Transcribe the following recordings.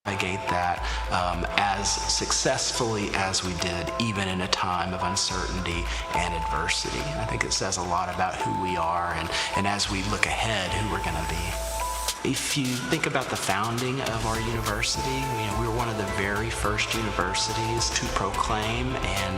navigate that as successfully as we did, even in a time of uncertainty and adversity. And I think it says a lot about who we are and as we look ahead, who we're going to be. If you think about the founding of our university, we were one of the very first universities to proclaim and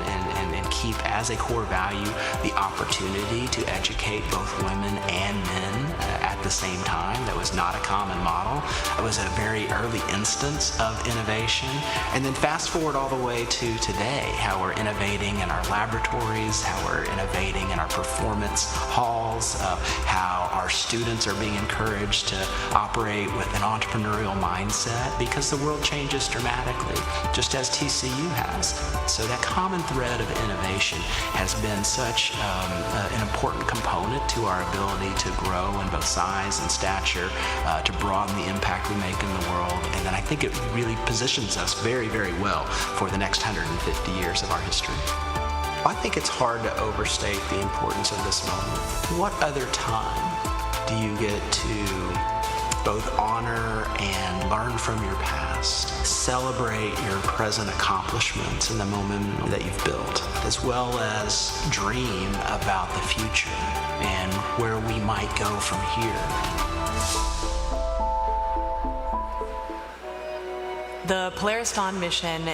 keep as a core value the opportunity to educate both women and men at the same time. That was not a common model. It was a very early instance of innovation. And then fast forward all the way to today, how we're innovating in our laboratories, how we're innovating in our performance halls, how our students are being encouraged to operate with an entrepreneurial mindset because the world changes dramatically, just as TCU has. So that common thread of innovation has been such an important component to our ability to grow in both size and stature, to broaden the impact we make in the world. And then I think it really positions us very, very well for the next 150 years of our history. I think it's hard to overstate the importance of this moment. What other time do you get to both honor and learn from your past, celebrate your present accomplishments and the momentum that you've built, as well as dream about the future and where we might go from here? The Polaris Dawn mission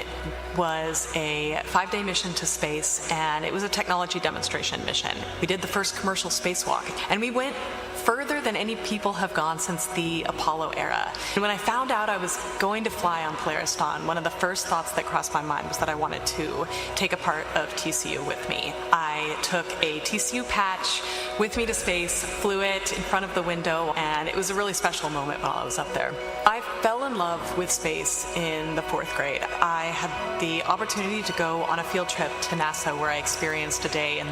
was a 5-day mission to space, and it was a technology demonstration mission. We did the first commercial spacewalk, and we went further than any people have gone since the Apollo era. And when I found out I was going to fly on Polaris Dawn, one of the first thoughts that crossed my mind was that I wanted to take a part of TCU with me. I took a TCU patch with me to space, flew it in front of the window, and it was a really special moment while I was up there. I fell in love with space in the 4th grade. I had the opportunity to go on a field trip to NASA where I experienced a day in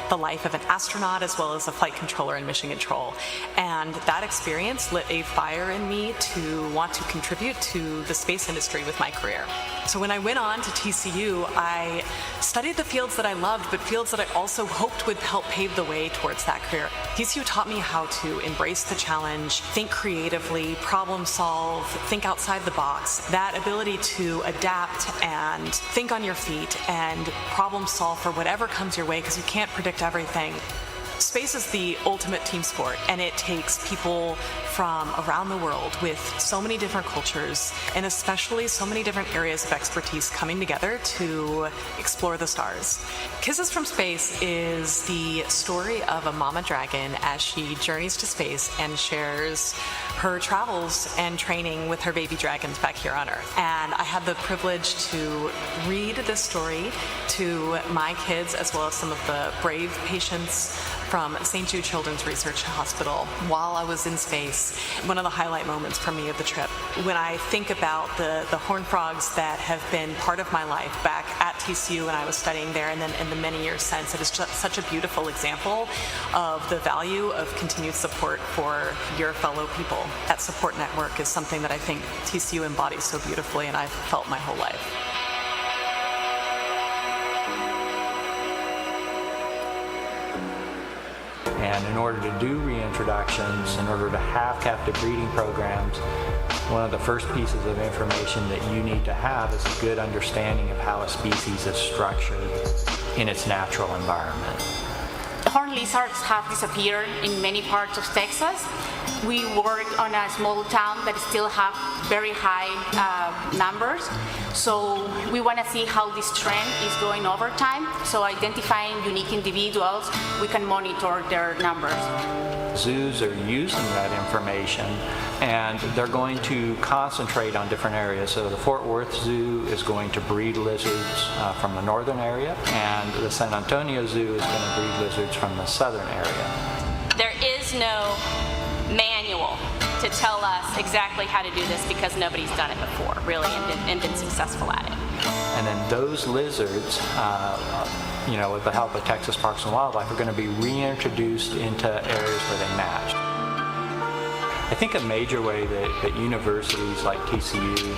the life of an astronaut as well as a flight controller and mission control. And that experience lit a fire in me to want to contribute to the space industry with my career. So when I went on to TCU, I studied the fields that I loved, but fields that I also hoped would help pave the way towards that career. TCU taught me how to embrace the challenge, think creatively, problem solve, think outside the box. That ability to adapt and think on your feet and problem solve for whatever comes your way, because you can't predict everything. Space is the ultimate team sport, and it takes people from around the world with so many different cultures and especially so many different areas of expertise coming together to explore the stars. Kisses from Space is the story of a mama dragon as she journeys to space and shares her travels and training with her baby dragons back here on Earth. And I had the privilege to read this story to my kids as well as some of the brave patients from St. Jude Children's Research Hospital while I was in space. One of the highlight moments for me of the trip. When I think about the horned frogs that have been part of my life back at TCU when I was studying there and then in the many years since, it is just such a beautiful example of the value of continued support for your fellow people. That support network is something that I think TCU embodies so beautifully, and I've felt my whole life. And in order to do reintroductions, in order to have captive breeding programs, one of the first pieces of information that you need to have is a good understanding of how a species is structured in its natural environment. Horned lizards have disappeared in many parts of Texas. We work on a small town that still have very high numbers. So we want to see how this trend is going over time. So identifying unique individuals, we can monitor their numbers. Zoos are using that information, and they're going to concentrate on different areas. So the Fort Worth Zoo is going to breed lizards from the northern area, and the San Antonio Zoo is going to breed lizards from the southern area. There is no manual to tell us exactly how to do this because nobody's done it before, really, and been successful at it. And then those lizards, with the help of Texas Parks and Wildlife, are going to be reintroduced into areas where they matched. I think a major way that universities like TCU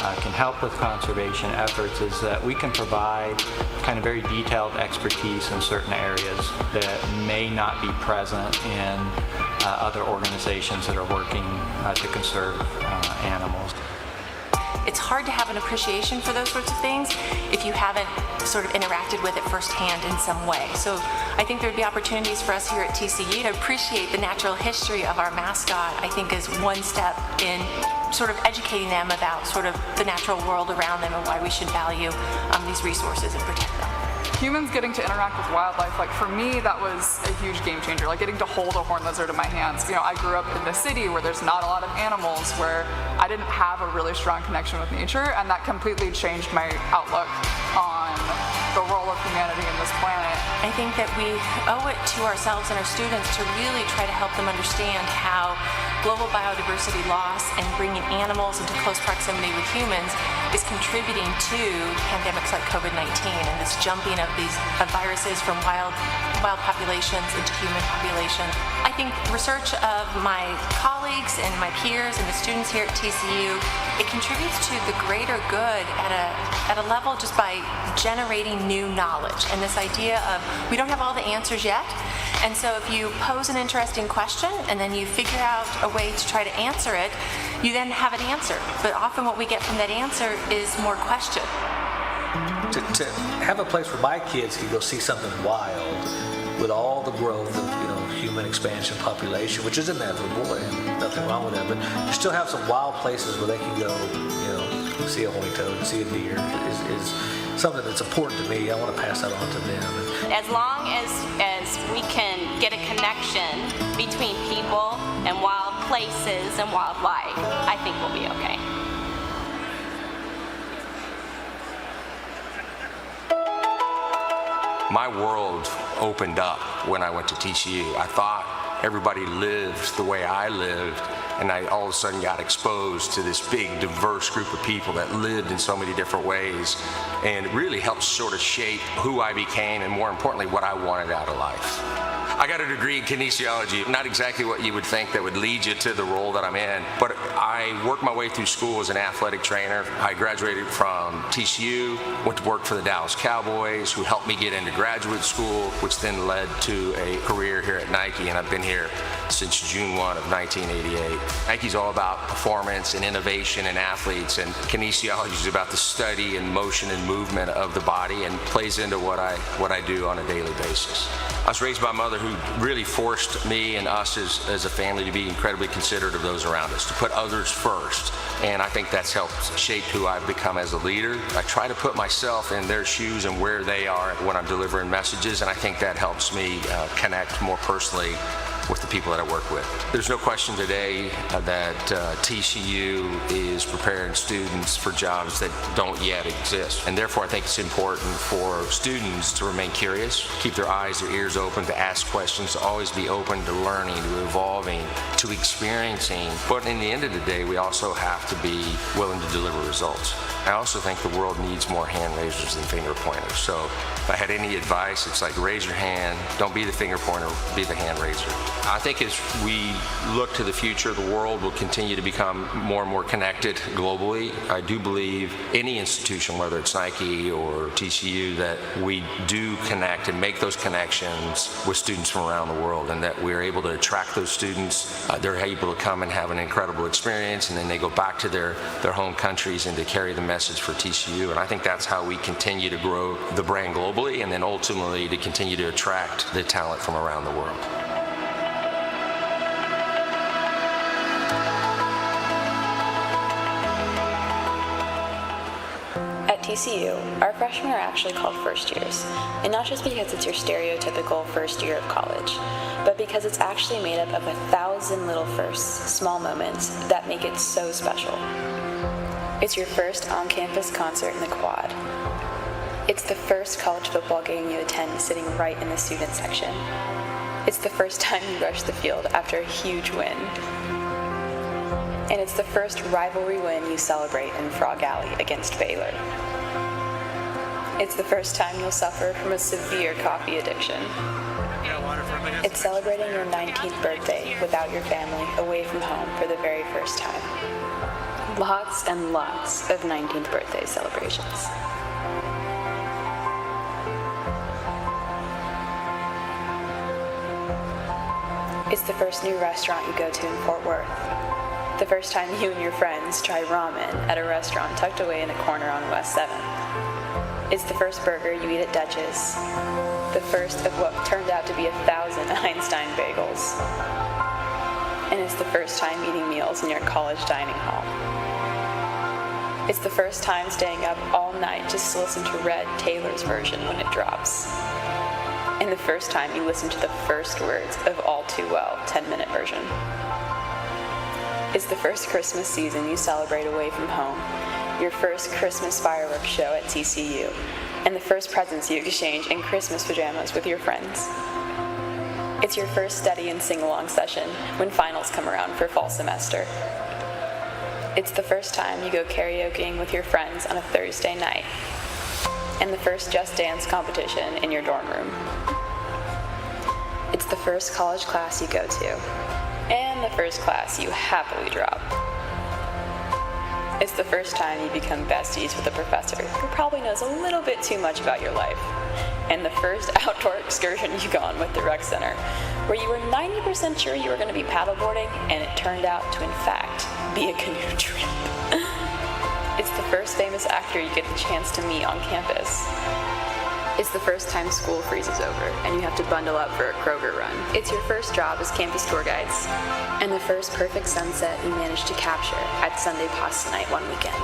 can help with conservation efforts is that we can provide kind of very detailed expertise in certain areas that may not be present in other organizations that are working to conserve animals. it's hard to have an appreciation for those sorts of things if you haven't sort of interacted with it firsthand in some way. So I think there'd be opportunities for us here at TCU to appreciate the natural history of our mascot, I think is one step in sort of educating them about sort of the natural world around them and why we should value these resources and protect them. Humans getting to interact with wildlife, like for me, that was a huge game changer. Like getting to hold a horned lizard in my hands. You know, I grew up in the city where there's not a lot of animals, where I didn't have a really strong connection with nature, and that completely changed my outlook on the role of humanity in this planet. I think that we owe it to ourselves and our students to really try to help them understand how global biodiversity loss and bringing animals into close proximity with humans is contributing to pandemics like COVID-19 and this jumping of these viruses from wild populations into human populations. I think research of my colleagues and my peers and the students here at TCU, it contributes to the greater good at a level just by generating new knowledge. And this idea of we don't have all the answers yet, and so if you pose an interesting question and then you figure out a way to try to answer it, you then have an answer. But often what we get from that answer is more question. To have a place where my kids can go see something wild with all the growth of human expansion, population, which is inevitable and nothing wrong with that, but you still have some wild places where they can go, see a horny toad and see a deer is something that's important to me. I want to pass that on to them. As long as we can get a connection between people and wild places and wildlife, I think we'll be okay. My world opened up when I went to TCU. I thought everybody lived the way I lived, and I all of a sudden got exposed to this big, diverse group of people that lived in so many different ways, and it really helped sort of shape who I became and, more importantly, what I wanted out of life. I got a degree in kinesiology, not exactly what you would think that would lead you to the role that I'm in, but I worked my way through school as an athletic trainer. I graduated from TCU, went to work for the Dallas Cowboys, who helped me get into graduate school, which then led to a career here at Nike, and I've been here since June 1 of 1988. Nike's all about performance and innovation in athletes, and kinesiology is about the study and motion and movement of the body and plays into what I do on a daily basis. I was raised by a mother who really forced me and us as a family to be incredibly considerate of those around us, to put others first. And I think that's helped shape who I've become as a leader. I try to put myself in their shoes and where they are when I'm delivering messages, and I think that helps me connect more personally with the people that I work with. There's no question today that TCU is preparing students for jobs that don't yet exist. And therefore, I think it's important for students to remain curious, keep their eyes, their ears open, to ask questions, to always be open to learning, to evolving, to experiencing. But in the end of the day, we also have to be willing to deliver results. I also think the world needs more hand raisers than finger pointers. So if I had any advice, it's like raise your hand, don't be the finger pointer, be the hand raiser. I think as we look to the future, the world will continue to become more and more connected globally. I do believe any institution, whether it's Nike or TCU, that we do connect and make those connections with students from around the world, and that we're able to attract those students. They're able to come and have an incredible experience, and then they go back to their home countries and to carry the message for TCU. And I think that's how we continue to grow the brand globally, and then ultimately to continue to attract the talent from around the world. At TCU, our freshmen are actually called first years, and not just because it's your stereotypical first year of college, but because it's actually made up of 1,000 little firsts, small moments that make it so special. It's your first on-campus concert in the quad. It's the first college football game you attend sitting right in the student section. It's the first time you rush the field after a huge win. And it's the first rivalry win you celebrate in Frog Alley against Baylor. It's the first time you'll suffer from a severe coffee addiction. It's celebrating your 19th birthday without your family, away from home for the very first time. Lots and lots of 19th birthday celebrations. It's the first new restaurant you go to in Fort Worth. The first time you and your friends try ramen at a restaurant tucked away in a corner on West 7th. It's the first burger you eat at Dutch's. The first of what turned out to be 1,000 Einstein bagels. And it's the first time eating meals in your college dining hall. It's the first time staying up all night just to listen to Red Taylor's version when it drops. And the first time you listen to the first words of All Too Well 10-minute version. It's the first Christmas season you celebrate away from home, your first Christmas fireworks show at TCU, and the first presents you exchange in Christmas pajamas with your friends. It's your first study and sing-along session when finals come around for fall semester. It's the first time you go karaokeing with your friends on a Thursday night, and the first Just Dance competition in your dorm room. It's the first college class you go to, and the first class you happily drop. It's the first time you become besties with a professor who probably knows a little bit too much about your life. And the first outdoor excursion you go on with the rec center, where you were 90% sure you were going to be paddleboarding, and it turned out to, in fact, be a canoe trip. It's the first famous actor you get the chance to meet on campus. It's the first time school freezes over and you have to bundle up for a Kroger run. It's your first job as campus tour guides, and the first perfect sunset you managed to capture at Sunday Pasta Night one weekend.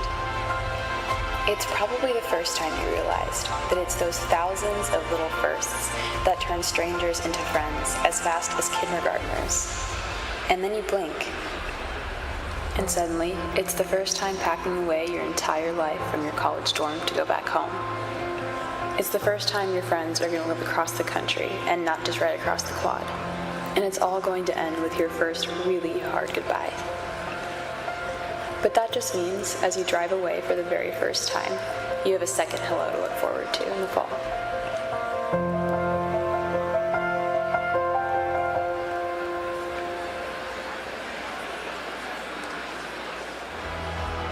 It's probably the first time you realized that it's those thousands of little firsts that turn strangers into friends as fast as kindergartners. And then you blink, and suddenly it's the first time packing away your entire life from your college dorm to go back home. It's the first time your friends are going to live across the country and not just right across the quad. And it's all going to end with your first really hard goodbye. But that just means, as you drive away for the very first time, you have a second hello to look forward to in the fall.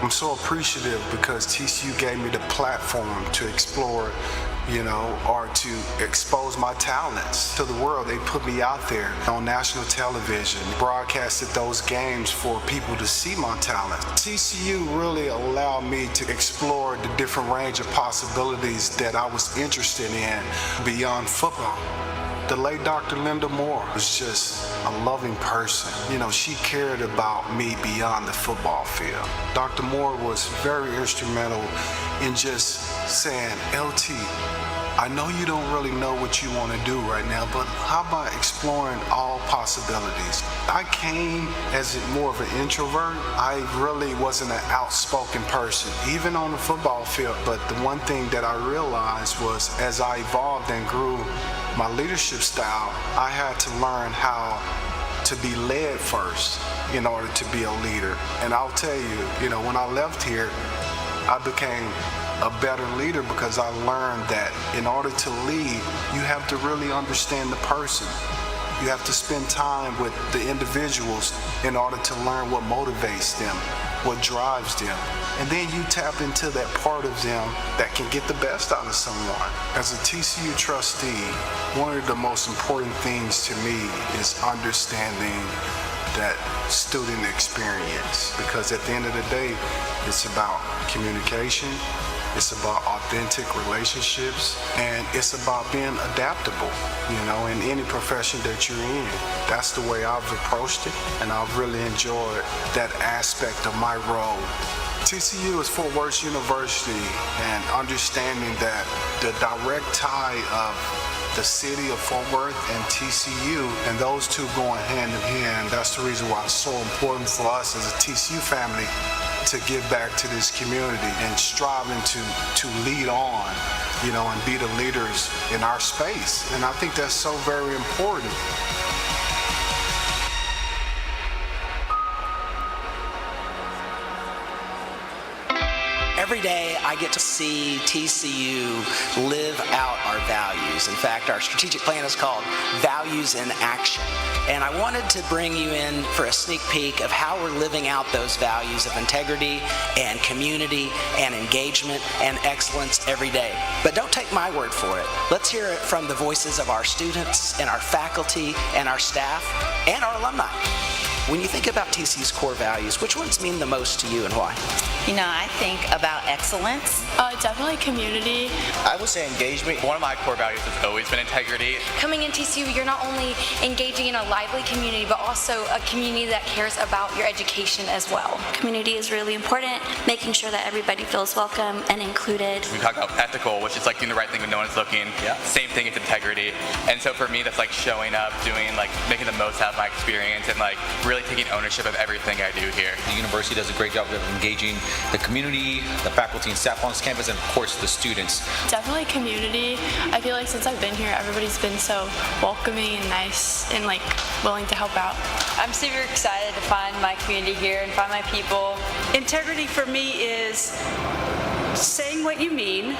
I'm so appreciative because TCU gave me the platform to explore, or to expose my talents to the world. They put me out there on national television, broadcasted those games for people to see my talent. TCU really allowed me to explore the different range of possibilities that I was interested in beyond football. The late Dr. Linda Moore was just a loving person. She cared about me beyond the football field. Dr. Moore was very instrumental in just saying, LT, I know you don't really know what you want to do right now, but how about exploring all possibilities? I came as more of an introvert. I really wasn't an outspoken person, even on the football field. But the one thing that I realized was, as I evolved and grew my leadership style, I had to learn how to be led first in order to be a leader. And I'll tell you, when I left here, I became a better leader because I learned that in order to lead, you have to really understand the person. You have to spend time with the individuals in order to learn what motivates them, what drives them. And then you tap into that part of them that can get the best out of someone. As a TCU trustee, one of the most important things to me is understanding that student experience, because at the end of the day, it's about communication, it's about authentic relationships, and it's about being adaptable, in any profession that you're in. That's the way I've approached it, and I've really enjoyed that aspect of my role. TCU is Fort Worth University, and understanding that the direct tie of the city of Fort Worth and TCU, and those two going hand in hand, that's the reason why it's so important for us as a TCU family to give back to this community and striving to lead on, and be the leaders in our space. And I think that's so very important. Every day I get to see TCU live out our values. In fact, our strategic plan is called Values in Action. And I wanted to bring you in for a sneak peek of how we're living out those values of integrity and community and engagement and excellence every day. But don't take my word for it. Let's hear it from the voices of our students and our faculty and our staff and our alumni. When you think about TCU's core values, which ones mean the most to you and why? You know, I think about excellence. Definitely community. I would say engagement. One of my core values has always been integrity. Coming in TCU, you're not only engaging in a lively community, but also a community that cares about your education as well. Community is really important, making sure that everybody feels welcome and included. We talk about ethical, which is like doing the right thing when no one's looking. Yeah. Same thing, it's integrity. And so for me, that's like showing up, doing like making the most out of my experience and like really taking ownership of everything I do here. The university does a great job of engaging the community, the faculty and staff on this campus, and of course the students. Definitely community. I feel like since I've been here, everybody's been so welcoming and nice and like willing to help out. I'm super excited to find my community here and find my people. Integrity for me is saying what you mean,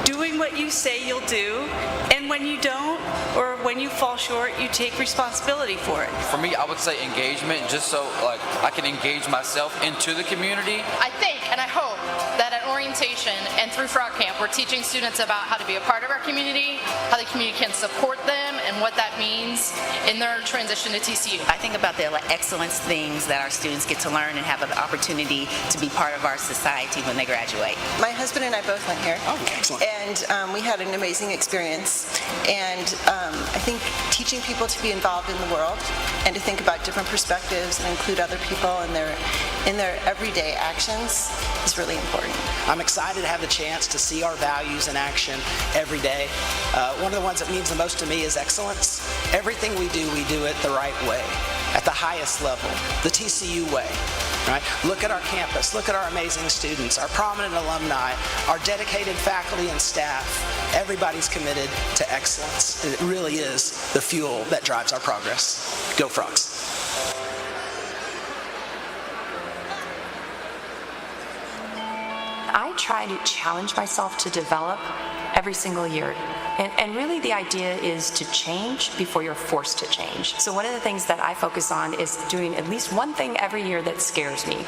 doing what you say you'll do, and when you don't, or when you fall short, you take responsibility for it. For me, I would say engagement, just so like I can engage myself into the community. I think and I hope that at orientation and through Frog Camp, we're teaching students about how to be a part of our community, how the community can support them, and what that means in their transition to TCU. I think about the excellence things that our students get to learn and have an opportunity to be part of our society when they graduate. My husband and I both went here. Oh, excellent. And we had an amazing experience. And I think teaching people to be involved in the world and to think about different perspectives and include other people in their everyday actions is really important. I'm excited to have the chance to see our values in action every day. One of the ones that means the most to me is excellence. Everything we do it the right way, at the highest level, the TCU way. Right? Look at our campus, look at our amazing students, our prominent alumni, our dedicated faculty and staff. Everybody's committed to excellence. And it really is the fuel that drives our progress. Go Frogs. I try to challenge myself to develop every single year. And really the idea is to change before you're forced to change. So one of the things that I focus on is doing at least one thing every year that scares me,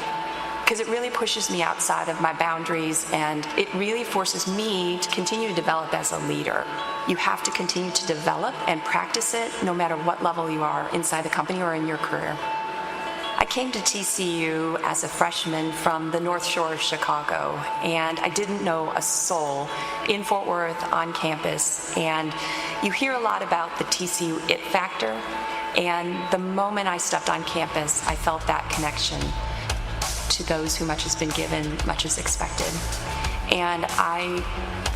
because it really pushes me outside of my boundaries and it really forces me to continue to develop as a leader. You have to continue to develop and practice it no matter what level you are inside the company or in your career. I came to TCU as a freshman from the North Shore of Chicago, and I didn't know a soul in Fort Worth on campus. And you hear a lot about the TCU it factor, and the moment I stepped on campus, I felt that connection to those who much has been given, much is expected. And I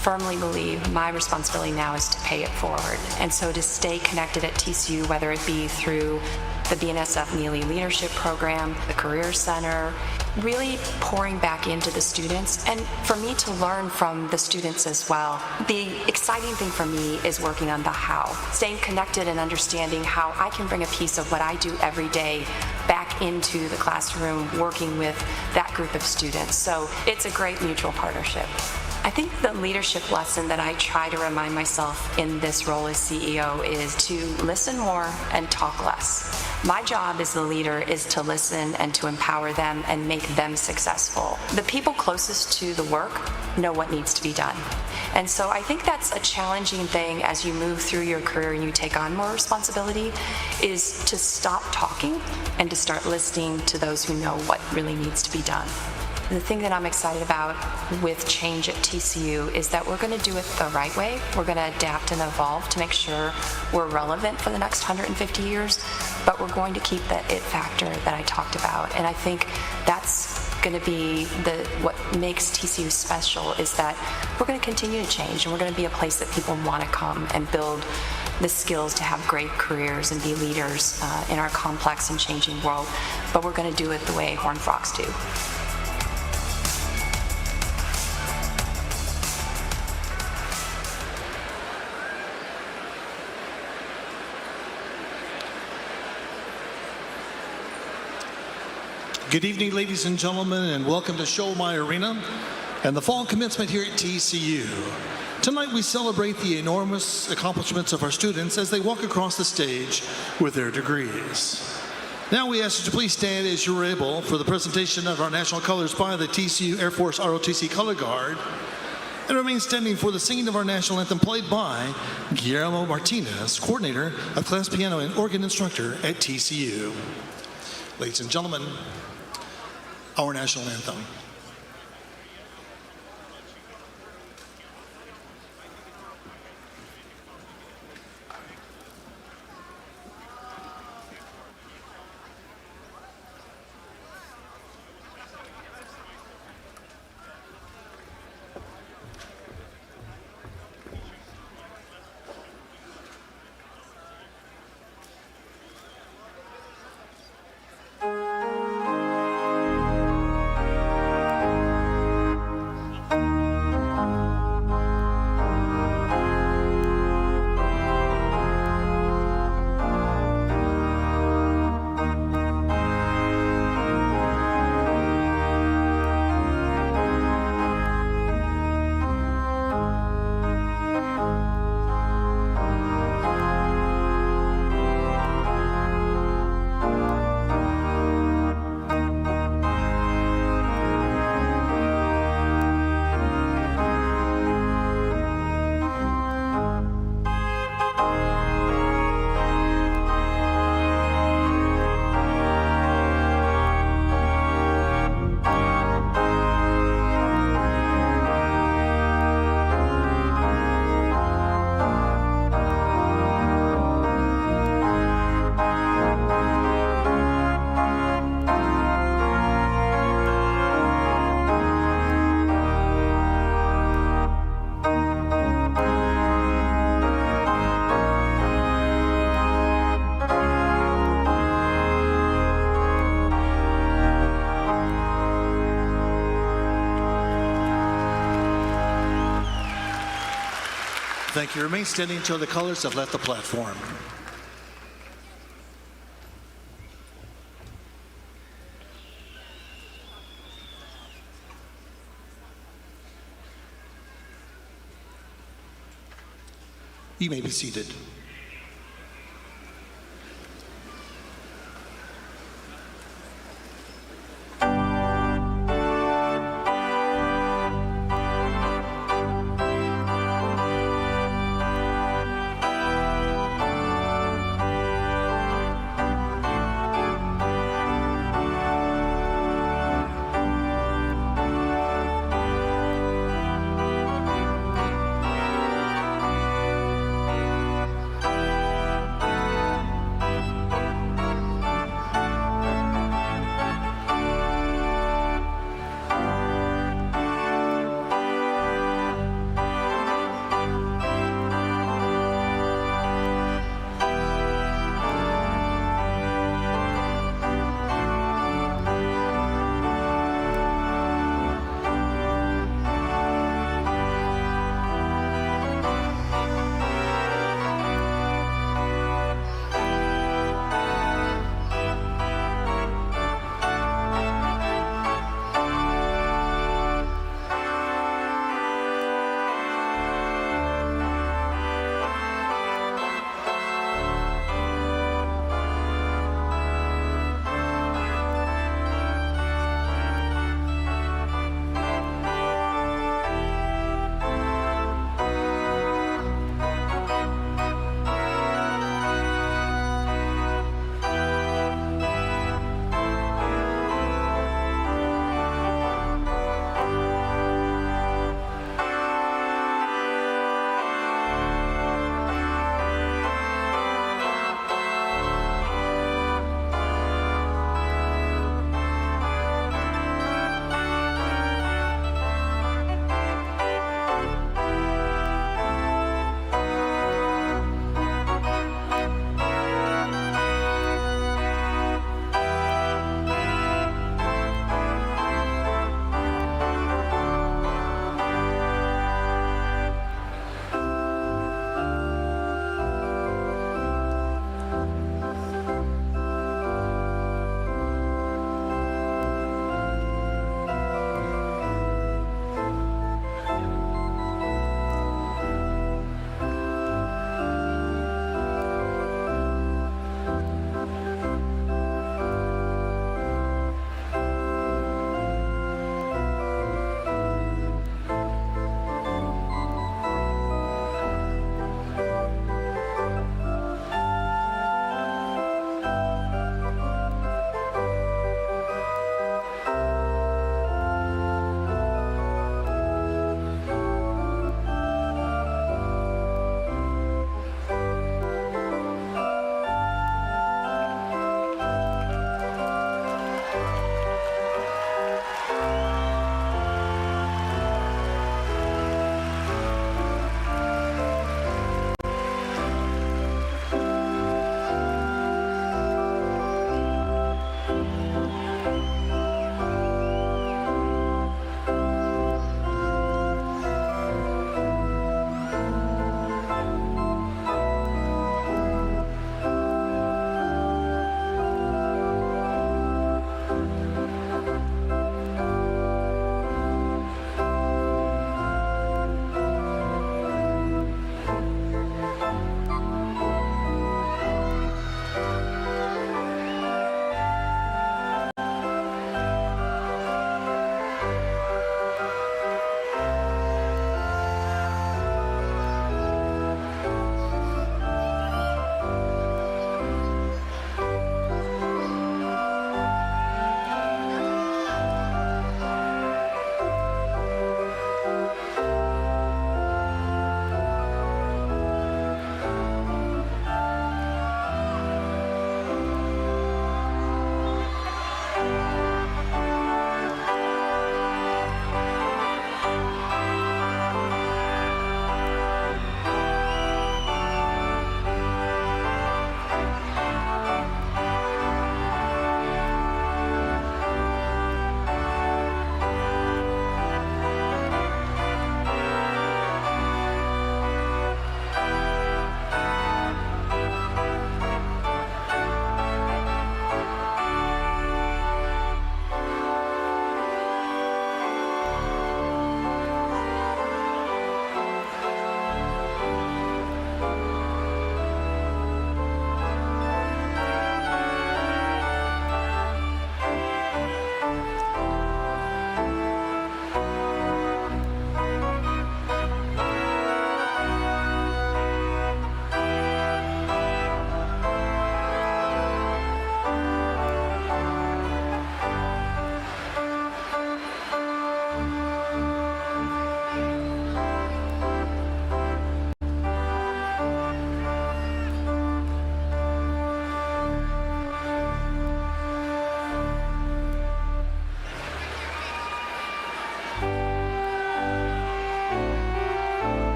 firmly believe my responsibility now is to pay it forward. And so to stay connected at TCU, whether it be through the BNSF Neely Leadership Program, the Career Center, really pouring back into the students and for me to learn from the students as well. The exciting thing for me is working on the how, staying connected and understanding how I can bring a piece of what I do every day back into the classroom, working with that group of students. So it's a great mutual partnership. I think the leadership lesson that I try to remind myself in this role as CEO is to listen more and talk less. My job as the leader is to listen and to empower them and make them successful. The people closest to the work know what needs to be done. And so I think that's a challenging thing as you move through your career and you take on more responsibility, is to stop talking and to start listening to those who know what really needs to be done. The thing that I'm excited about with change at TCU is that we're going to do it the right way. We're going to adapt and evolve to make sure we're relevant for the next 150 years, but we're going to keep that it factor that I talked about. And I think that's going to be what makes TCU special, is that we're going to continue to change and we're going to be a place that people want to come and build the skills to have great careers and be leaders in our complex and changing world, but we're going to do it the way Horned Frogs do. Good evening, ladies and gentlemen, and welcome to Schollmaier Arena and the Fall Commencement here at TCU. Tonight we celebrate the enormous accomplishments of our students as they walk across the stage with their degrees. Now we ask you to please stand as you're able for the presentation of our national colors by the TCU Air Force ROTC Color Guard, and remain standing for the singing of our national anthem played by Guillermo Martinez, coordinator of class piano and organ instructor at TCU. Ladies and gentlemen, our national anthem. Thank you. Remain standing until the colors have left the platform. You may be seated.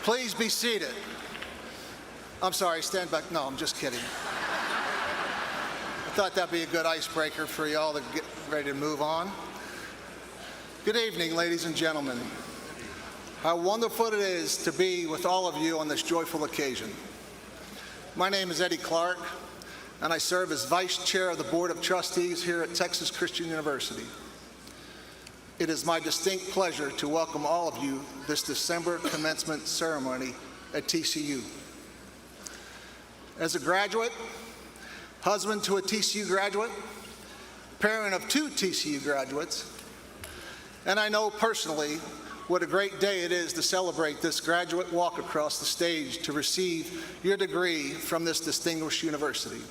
Please be seated. I'm sorry, stand back. No, I'm just kidding. I thought that'd be a good icebreaker for y'all to get ready to move on. Good evening, ladies and gentlemen. How wonderful it is to be with all of you on this joyful occasion. My name is Eddie Clark, and I serve as Vice Chair of the Board of Trustees here at Texas Christian University. It is my distinct pleasure to welcome all of you this December commencement ceremony at TCU. As a graduate, husband to a TCU graduate, parent of 2 TCU graduates, and I know personally what a great day it is to celebrate this graduate walk across the stage to receive your degree from this distinguished university.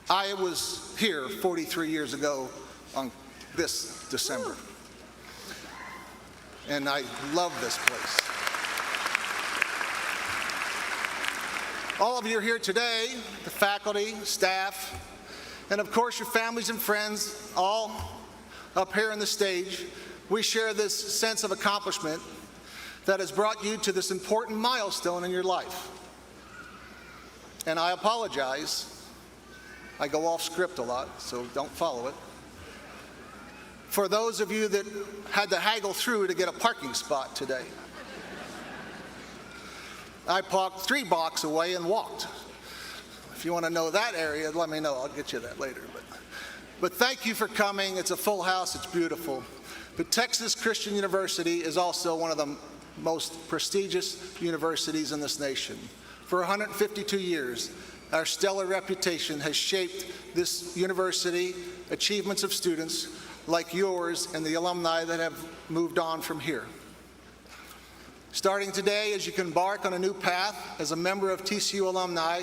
I was here 43 years ago on this December, and I love this place. All of you are here today, the faculty, staff, and of course your families and friends, all up here on the stage. We share this sense of accomplishment that has brought you to this important milestone in your life. And I apologize. I go off script a lot, so don't follow it. For those of you that had to haggle through to get a parking spot today. I parked 3 blocks away and walked. If you want to know that area, let me know. I'll get you that later. But thank you for coming. It's a full house. It's beautiful. But Texas Christian University is also one of the most prestigious universities in this nation. For 152 years, our stellar reputation has shaped this university, achievements of students like yours and the alumni that have moved on from here. Starting today, as you can embark on a new path as a member of TCU alumni,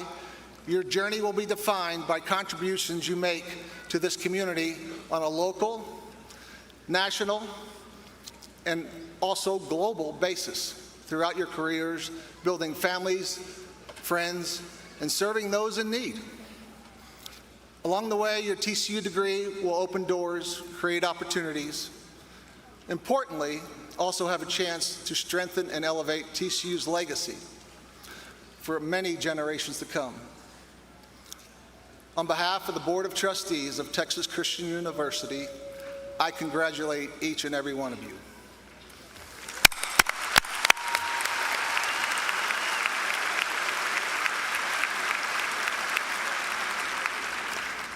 your journey will be defined by contributions you make to this community on a local, national, and also global basis throughout your careers, building families, friends, and serving those in need. Along the way, your TCU degree will open doors, create opportunities. Importantly, also have a chance to strengthen and elevate TCU's legacy for many generations to come. On behalf of the Board of Trustees of Texas Christian University, I congratulate each and every one of you.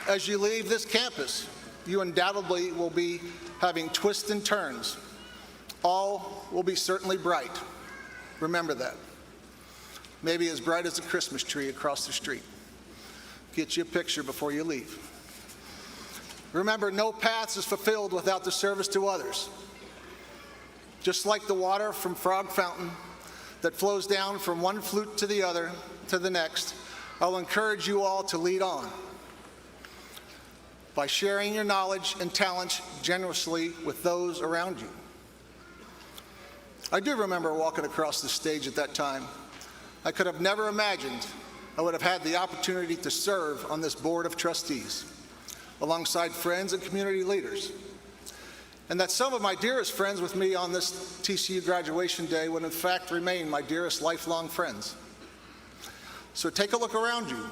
As you leave this campus, you undoubtedly will be having twists and turns. All will be certainly bright. Remember that. Maybe as bright as a Christmas tree across the street. Get you a picture before you leave. Remember, no path is fulfilled without the service to others. Just like the water from Frog Fountain that flows down from one flute to the other, to the next, I'll encourage you all to lead on by sharing your knowledge and talents generously with those around you. I do remember walking across the stage at that time. I could have never imagined I would have had the opportunity to serve on this Board of Trustees alongside friends and community leaders. And that some of my dearest friends with me on this TCU graduation day would in fact remain my dearest lifelong friends. So take a look around you.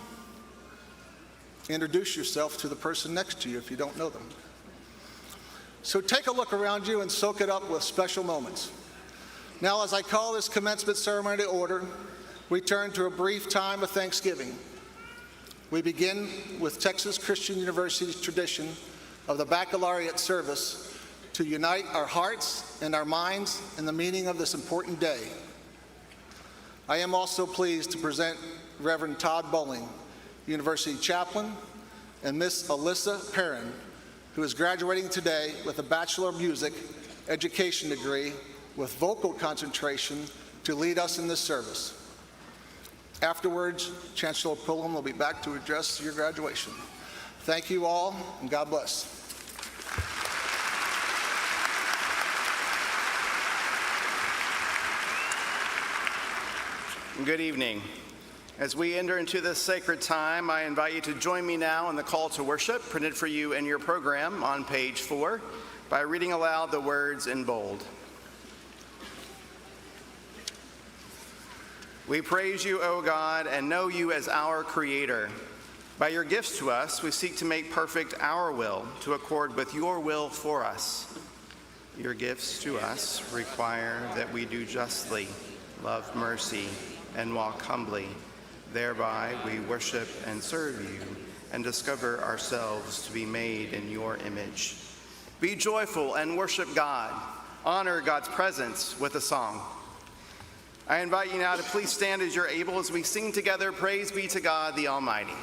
Introduce yourself to the person next to you if you don't know them. So take a look around you and soak it up with special moments. Now, as I call this commencement ceremony to order, we turn to a brief time of thanksgiving. We begin with Texas Christian University's tradition of the Baccalaureate service to unite our hearts and our minds in the meaning of this important day. I am also pleased to present Reverend Todd Bowling, University Chaplain, and Miss Alyssa Perrin, who is graduating today with a Bachelor of Music education degree with vocal concentration to lead us in this service. Afterwards, Chancellor Pullum will be back to address your graduation. Thank you all, and God bless. Good evening. As we enter into this sacred time, I invite you to join me now in the call to worship printed for you in your program on page 4 by reading aloud the words in bold. We praise you, O God, and know you as our Creator. By your gifts to us, we seek to make perfect our will to accord with your will for us. Your gifts to us require that we do justly, love mercy, and walk humbly. Thereby we worship and serve you and discover ourselves to be made in your image. Be joyful and worship God. Honor God's presence with a song. I invite you now to please stand as you're able as we sing together, Praise Be to God the Almighty.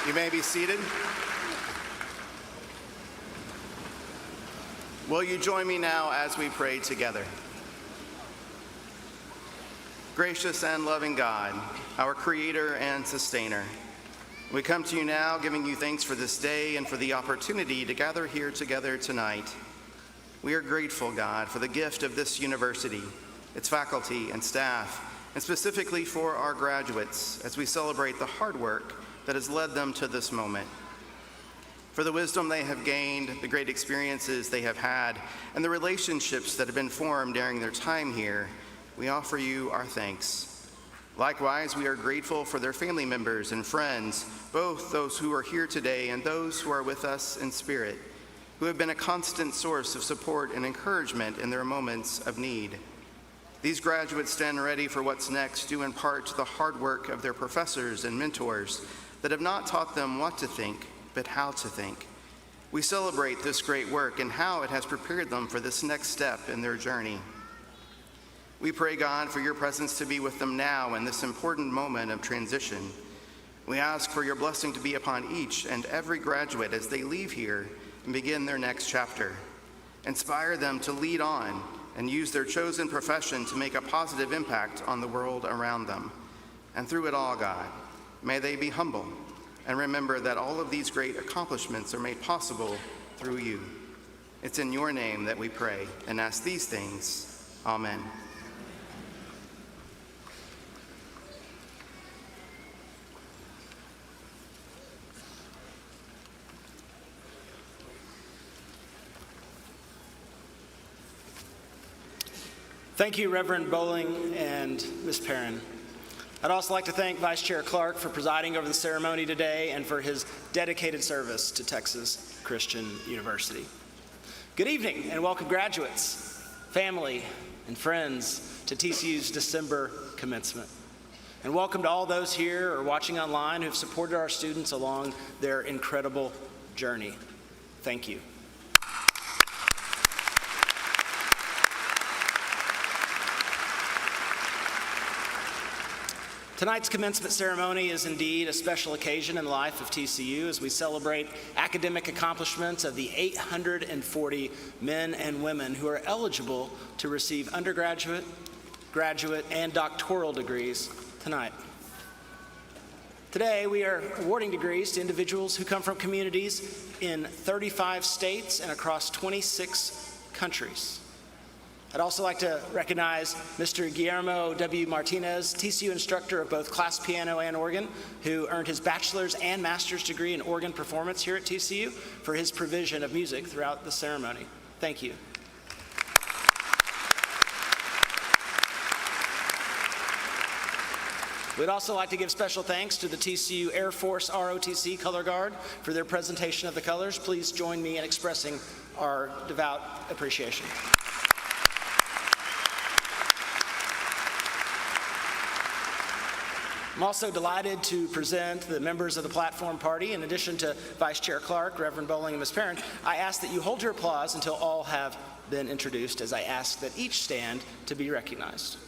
You may be seated. Will you join me now as we pray together? Gracious and loving God, our Creator and Sustainer, we come to you now giving you thanks for this day and for the opportunity to gather here together tonight. We are grateful, God, for the gift of this university, its faculty and staff, and specifically for our graduates as we celebrate the hard work that has led them to this moment. For the wisdom they have gained, the great experiences they have had, and the relationships that have been formed during their time here, we offer you our thanks. Likewise, we are grateful for their family members and friends, both those who are here today and those who are with us in spirit, who have been a constant source of support and encouragement in their moments of need. These graduates stand ready for what's next, due in part to the hard work of their professors and mentors that have not taught them what to think, but how to think. We celebrate this great work and how it has prepared them for this next step in their journey. We pray, God, for your presence to be with them now in this important moment of transition. We ask for your blessing to be upon each and every graduate as they leave here and begin their next chapter. Inspire them to lead on and use their chosen profession to make a positive impact on the world around them. And through it all, God, may they be humble and remember that all of these great accomplishments are made possible through you. It's in your name that we pray and ask these things. Amen. Thank you, Reverend Bowling and Ms. Perrin. I'd also like to thank Vice Chair Clark for presiding over the ceremony today and for his dedicated service to Texas Christian University. Good evening and welcome graduates, family, and friends to TCU's December commencement. And welcome to all those here or watching online who have supported our students along their incredible journey. Thank you. Tonight's commencement ceremony is indeed a special occasion in the life of TCU as we celebrate academic accomplishments of the 840 men and women who are eligible to receive undergraduate, graduate, and doctoral degrees tonight. Today, we are awarding degrees to individuals who come from communities in 35 states and across 26 countries. I'd also like to recognize Mr. Guillermo W. Martinez, TCU instructor of both class piano and organ, who earned his bachelor's and master's degree in organ performance here at TCU for his provision of music throughout the ceremony. Thank you. We'd also like to give special thanks to the TCU Air Force ROTC Color Guard for their presentation of the colors. Please join me in expressing our devout appreciation. I'm also delighted to present the members of the platform party. In addition to Vice Chair Clark, Reverend Bowling, and Ms. Perrin, I ask that you hold your applause until all have been introduced, as I ask that each stand to be recognized.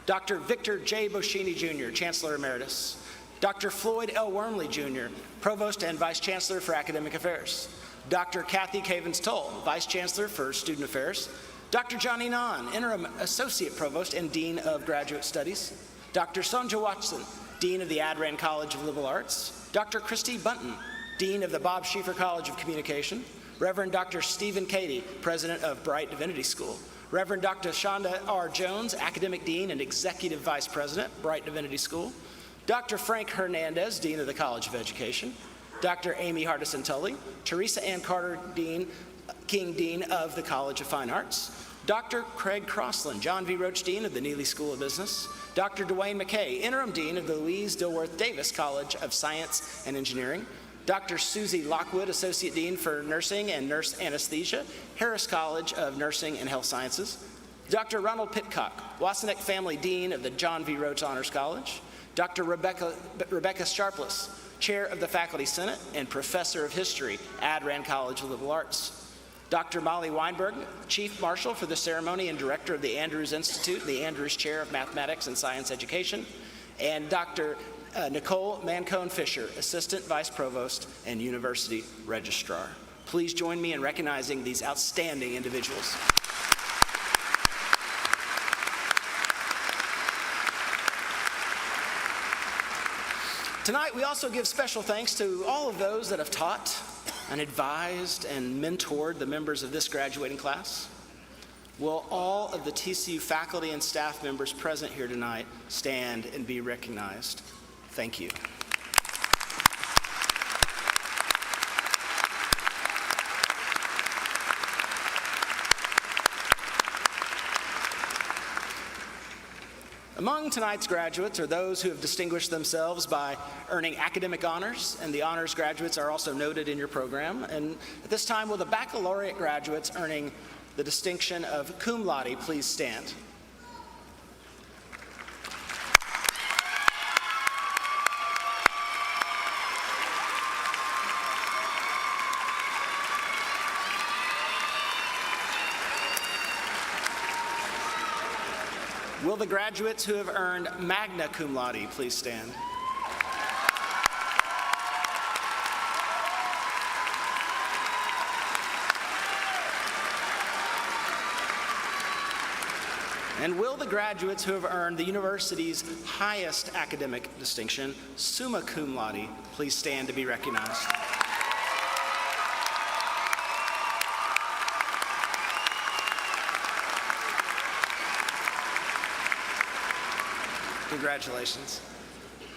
Dr. Victor J. Boschini, Jr., Chancellor Emeritus. Dr. Floyd L. Wormley, Jr., Provost and Vice Chancellor for Academic Affairs. Dr. Kathy Cavens-Toll, Vice Chancellor for Student Affairs. Dr. Johnny Nahn, Interim Associate Provost and Dean of Graduate Studies. Dr. Sonja Watson, Dean of the Adran College of Liberal Arts. Dr. Christy Bunton, Dean of the Bob Schieffer College of Communication. Reverend Dr. Stephen Cady, President of Bright Divinity School. Reverend Dr. Shonda R. Jones, Academic Dean and Executive Vice President, Bright Divinity School. Dr. Frank Hernandez, Dean of the College of Education. Dr. Amy Hardison Tully, Teresa Ann Carter King, Dean of the College of Fine Arts. Dr. Craig Crossland, John V. Roach, Dean of the Neely School of Business. Dr. Dwayne McKay, Interim Dean of the Louise Dilworth Davis College of Science and Engineering. Dr. Susie Lockwood, Associate Dean for Nursing and Nurse Anesthesia, Harris College of Nursing and Health Sciences. Dr. Ronald Pitcock, Wassenich Family Dean of the John V. Rhodes Honors College. Dr. Rebecca Sharpless, Chair of the Faculty Senate and Professor of History, Adran College of Liberal Arts. Dr. Molly Weinberg, Chief Marshal for the ceremony and Director of the Andrews Institute, the Andrews Chair of Mathematics and Science Education. And Dr. Nicole Mancone-Fisher, Assistant Vice Provost and University Registrar. Please join me in recognizing these outstanding individuals. Tonight, we also give special thanks to all of those that have taught and advised and mentored the members of this graduating class. Will all of the TCU faculty and staff members present here tonight stand and be recognized? Thank you. Among tonight's graduates are those who have distinguished themselves by earning academic honors, and the honors graduates are also noted in your program. And at this time, will the baccalaureate graduates earning the distinction of cum laude please stand? Will the graduates who have earned magna cum laude please stand? And will the graduates who have earned the university's highest academic distinction, summa cum laude, please stand to be recognized? Congratulations.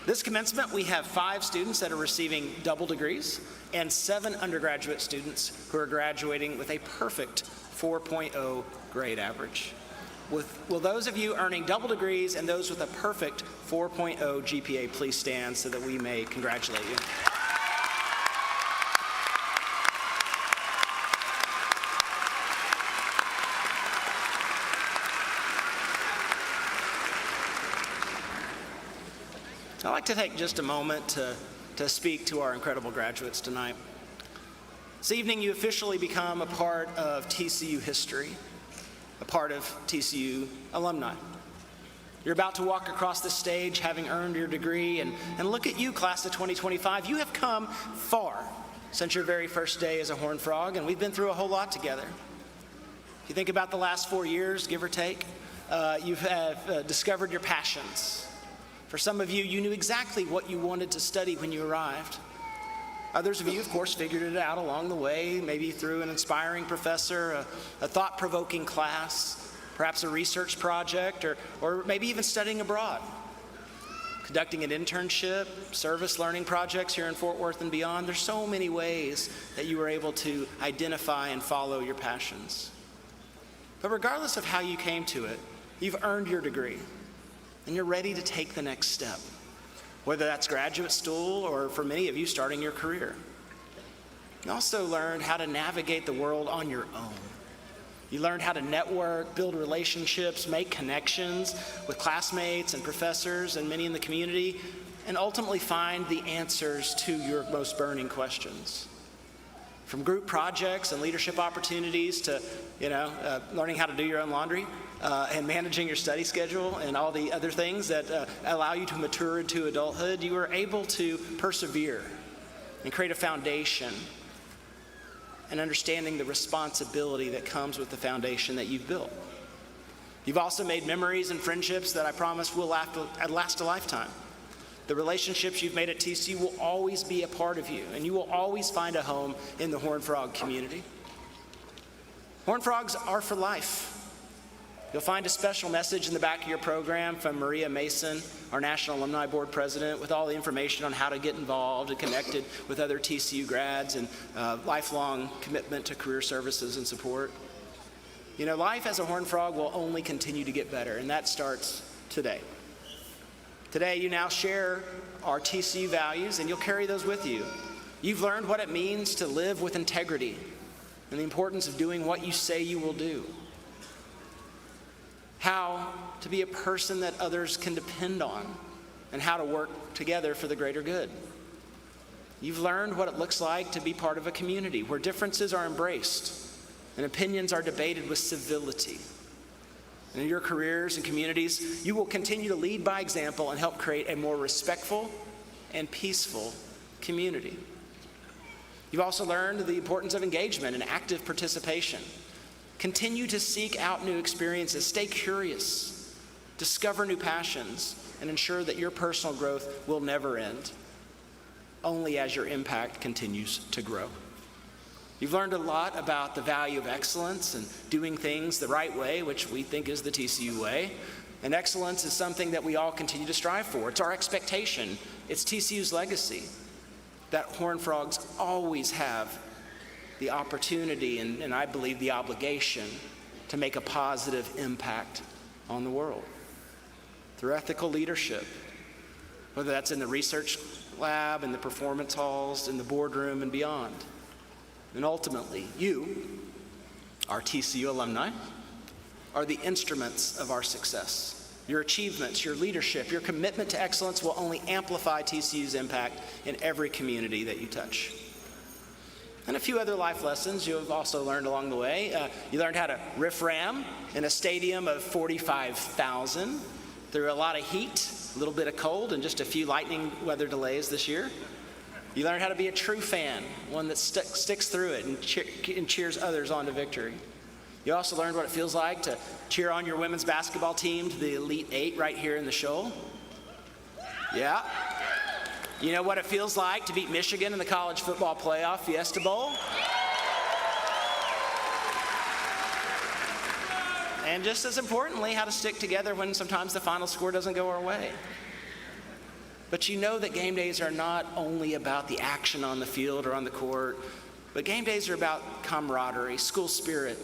This commencement, we have 5 students that are receiving double degrees and 7 undergraduate students who are graduating with a perfect 4.0 grade average. Will those of you earning double degrees and those with a perfect 4.0 GPA please stand so that we may congratulate you? I'd like to take just a moment to speak to our incredible graduates tonight. This evening, you officially become a part of TCU history, a part of TCU alumni. You're about to walk across the stage having earned your degree, and look at you, class of 2025. You have come far since your very first day as a Horned Frog, and we've been through a whole lot together. If you think about the last 4 years, give or take, you've discovered your passions. For some of you, you knew exactly what you wanted to study when you arrived. Others of you, of course, figured it out along the way, maybe through an inspiring professor, a thought-provoking class, perhaps a research project, or maybe even studying abroad, conducting an internship, service learning projects here in Fort Worth and beyond. There's so many ways that you were able to identify and follow your passions. But regardless of how you came to it, you've earned your degree, and you're ready to take the next step, whether that's graduate school or for many of you starting your career. You also learned how to navigate the world on your own. You learned how to network, build relationships, make connections with classmates and professors and many in the community, and ultimately find the answers to your most burning questions. From group projects and leadership opportunities to, learning how to do your own laundry and managing your study schedule and all the other things that allow you to mature into adulthood, you were able to persevere and create a foundation and understanding the responsibility that comes with the foundation that you've built. You've also made memories and friendships that I promise will last a lifetime. The relationships you've made at TCU will always be a part of you, and you will always find a home in the Horned Frog community. Horned Frogs are for life. You'll find a special message in the back of your program from Maria Mason, our National Alumni Board President, with all the information on how to get involved and connected with other TCU grads and lifelong commitment to career services and support. Life as a Horned Frog will only continue to get better, and that starts today. Today, you now share our TCU values, and you'll carry those with you. You've learned what it means to live with integrity and the importance of doing what you say you will do. How to be a person that others can depend on, and how to work together for the greater good. You've learned what it looks like to be part of a community where differences are embraced and opinions are debated with civility. And in your careers and communities, you will continue to lead by example and help create a more respectful and peaceful community. You've also learned the importance of engagement and active participation. Continue to seek out new experiences, stay curious, discover new passions, and ensure that your personal growth will never end, only as your impact continues to grow. You've learned a lot about the value of excellence and doing things the right way, which we think is the TCU way. And excellence is something that we all continue to strive for. It's our expectation. It's TCU's legacy that Horned Frogs always have the opportunity and I believe the obligation to make a positive impact on the world through ethical leadership, whether that's in the research lab, in the performance halls, in the boardroom, and beyond. And ultimately, you, our TCU alumni, are the instruments of our success. Your achievements, your leadership, your commitment to excellence will only amplify TCU's impact in every community that you touch. And a few other life lessons you have also learned along the way. You learned how to riff-ram in a stadium of 45,000 through a lot of heat, a little bit of cold, and just a few lightning weather delays this year. You learned how to be a true fan, one that sticks through it and cheers others on to victory. You also learned what it feels like to cheer on your women's basketball team to the Elite Eight right here in the Shoal. Yeah. You know what it feels like to beat Michigan in the college football playoff Fiesta Bowl? And just as importantly, how to stick together when sometimes the final score doesn't go our way. But you know that game days are not only about the action on the field or on the court, but game days are about camaraderie, school spirit,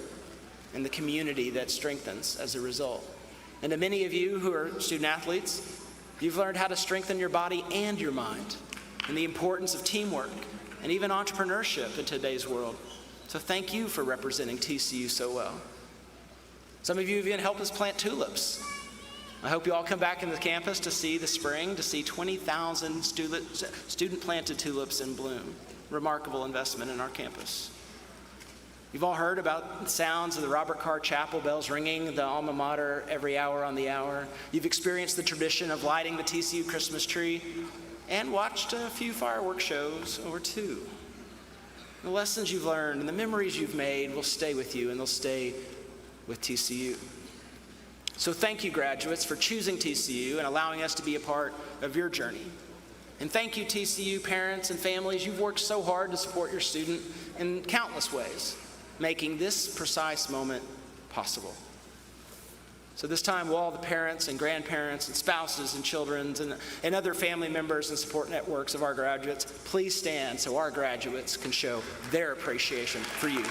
and the community that strengthens as a result. And to many of you who are student athletes, you've learned how to strengthen your body and your mind, and the importance of teamwork and even entrepreneurship in today's world. So thank you for representing TCU so well. Some of you have even helped us plant tulips. I hope you all come back into the campus to see the spring, to see 20,000 student-planted tulips in bloom. Remarkable investment in our campus. You've all heard about the sounds of the Robert Carr Chapel bells ringing the alma mater every hour on the hour. You've experienced the tradition of lighting the TCU Christmas tree and watched a few fireworks shows or two. The lessons you've learned and the memories you've made will stay with you, and they'll stay with TCU. So thank you, graduates, for choosing TCU and allowing us to be a part of your journey. And thank you, TCU parents and families. You've worked so hard to support your student in countless ways, making this precise moment possible. So this time, will all the parents and grandparents and spouses and children and other family members and support networks of our graduates, please stand so our graduates can show their appreciation for you.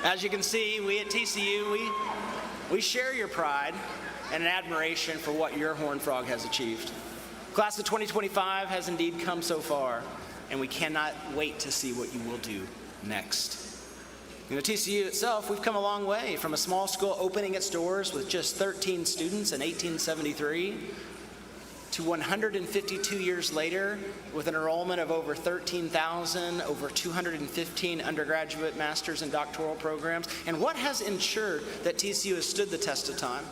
As you can see, we at TCU, we share your pride and an admiration for what your Horned Frog has achieved. Class of 2025 has indeed come so far, and we cannot wait to see what you will do next. TCU itself, we've come a long way from a small school opening its doors with just 13 students in 1873 to 152 years later with an enrollment of over 13,000, over 215 undergraduate, master's, and doctoral programs. And what has ensured that TCU has stood the test of time,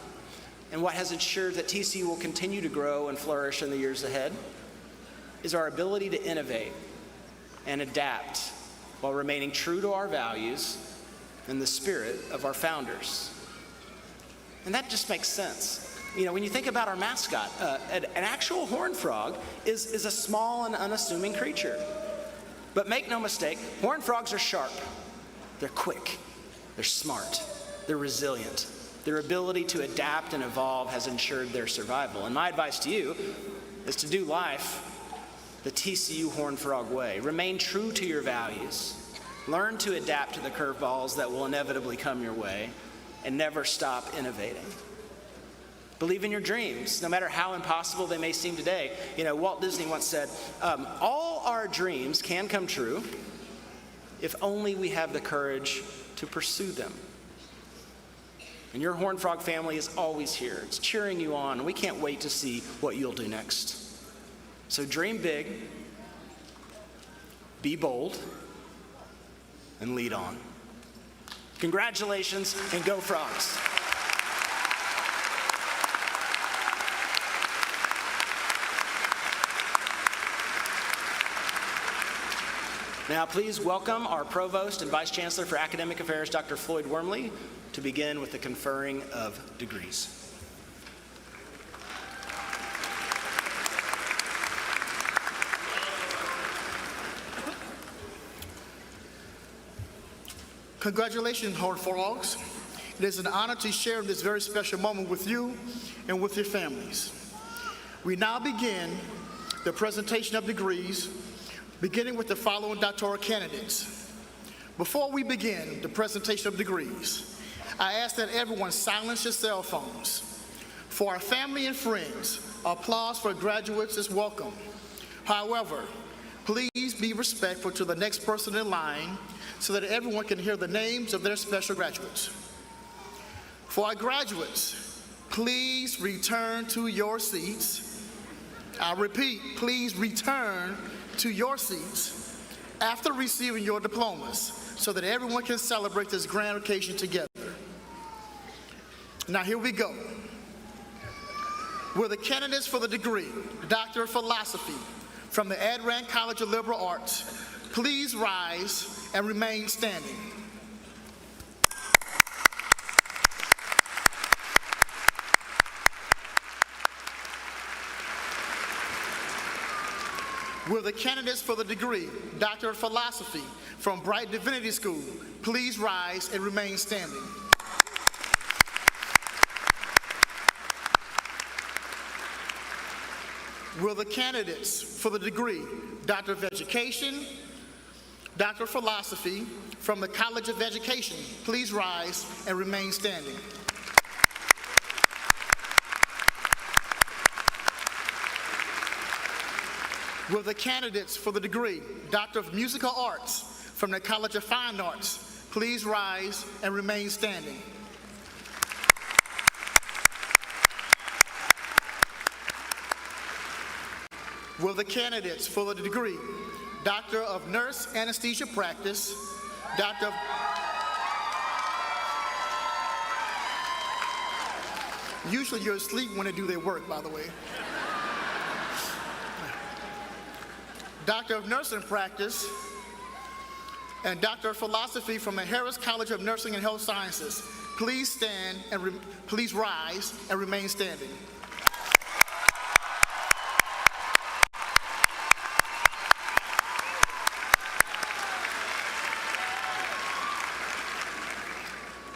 and what has ensured that TCU will continue to grow and flourish in the years ahead, is our ability to innovate and adapt while remaining true to our values and the spirit of our founders. And that just makes sense. When you think about our mascot, an actual horned frog is a small and unassuming creature. But make no mistake, horned frogs are sharp. They're quick. They're smart. They're resilient. Their ability to adapt and evolve has ensured their survival. And my advice to you is to do life the TCU Horned Frog way. Remain true to your values. Learn to adapt to the curveballs that will inevitably come your way, and never stop innovating. Believe in your dreams, no matter how impossible they may seem today. Walt Disney once said, all our dreams can come true if only we have the courage to pursue them. And your Horned Frog family is always here. It's cheering you on, and we can't wait to see what you'll do next. So dream big, be bold, and lead on. Congratulations, and go Frogs. Now, please welcome our Provost and Vice Chancellor for Academic Affairs, Dr. Floyd Wormley, to begin with the conferring of degrees. Congratulations, Horned Frogs. It is an honor to share this very special moment with you and with your families. We now begin the presentation of degrees, beginning with the following doctoral candidates. Before we begin the presentation of degrees, I ask that everyone silence your cell phones. For our family and friends, applause for graduates is welcome. However, please be respectful to the next person in line so that everyone can hear the names of their special graduates. For our graduates, please return to your seats. I repeat, please return to your seats after receiving your diplomas so that everyone can celebrate this grand occasion together. Now here we go. Will the candidates for the degree, Doctor of Philosophy from the Addran College of Liberal Arts, please rise and remain standing. Will the candidates for the degree, Doctor of Philosophy from Bright Divinity School, please rise and remain standing. Will the candidates for the degree, Doctor of Education, Doctor of Philosophy from the College of Education, please rise and remain standing. Will the candidates for the degree, Doctor of Musical Arts from the College of Fine Arts, please rise and remain standing? Will the candidates for the degree, Doctor of Nurse Anesthesia Practice, Doctor of... Usually you're asleep when they do their work, by the way. Doctor of Nursing Practice, and Doctor of Philosophy from the Harris College of Nursing and Health Sciences. Please stand and please rise and remain standing.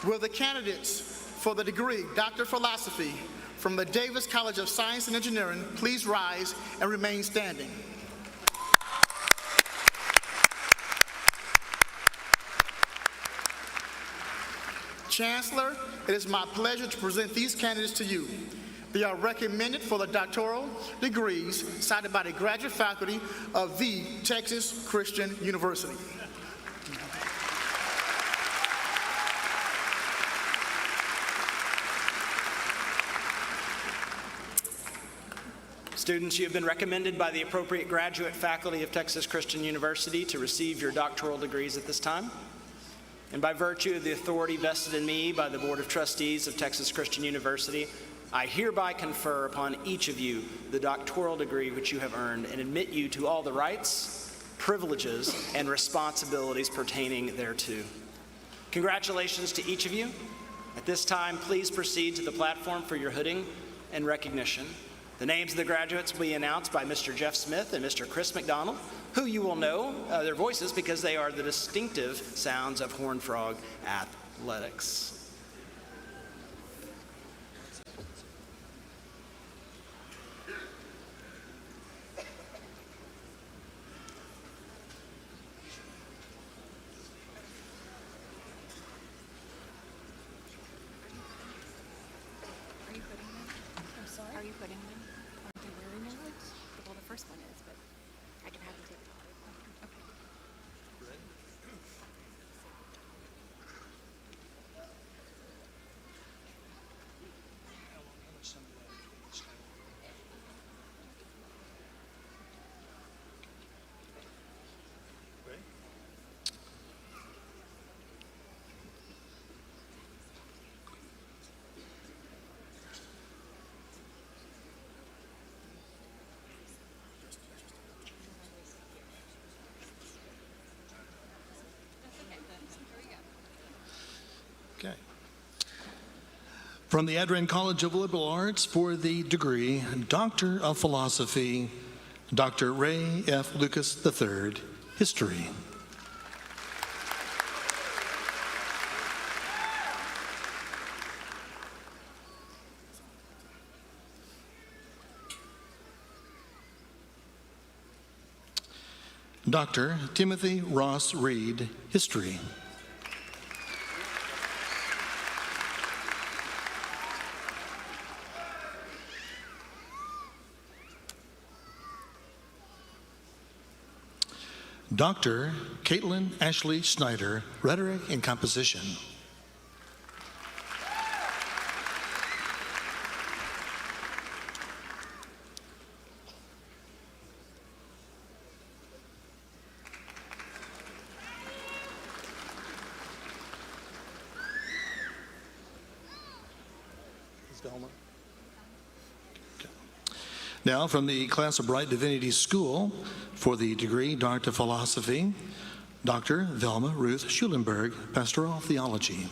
Will the candidates for the degree, Doctor of Philosophy from the Davis College of Science and Engineering, please rise and remain standing. Chancellor, it is my pleasure to present these candidates to you. They are recommended for the doctoral degrees cited by the graduate faculty of the Texas Christian University. Students, you have been recommended by the appropriate graduate faculty of Texas Christian University to receive your doctoral degrees at this time. And by virtue of the authority vested in me by the Board of Trustees of Texas Christian University, I hereby confer upon each of you the doctoral degree which you have earned and admit you to all the rights, privileges, and responsibilities pertaining thereto. Congratulations to each of you. At this time, please proceed to the platform for your hooding and recognition. The names of the graduates will be announced by Mr. Jeff Smith and Mr. Chris McDonald, who you will know their voices because they are the distinctive sounds of Horned Frog Athletics. Are you putting them? Aren't they wearing them? Well, the first one is, but I can have them take it off. Okay. Okay. From the Adrian College of Liberal Arts for the degree, Doctor of Philosophy, Dr. Ray F. Lucas III, History. Dr. Timothy Ross Reed, History. Dr. Caitlin Ashley Snyder, Rhetoric and Composition. Now, from the class of Bright Divinity School, for the degree Doctor of Philosophy, Dr. Velma Ruth Schulenberg, Pastoral Theology.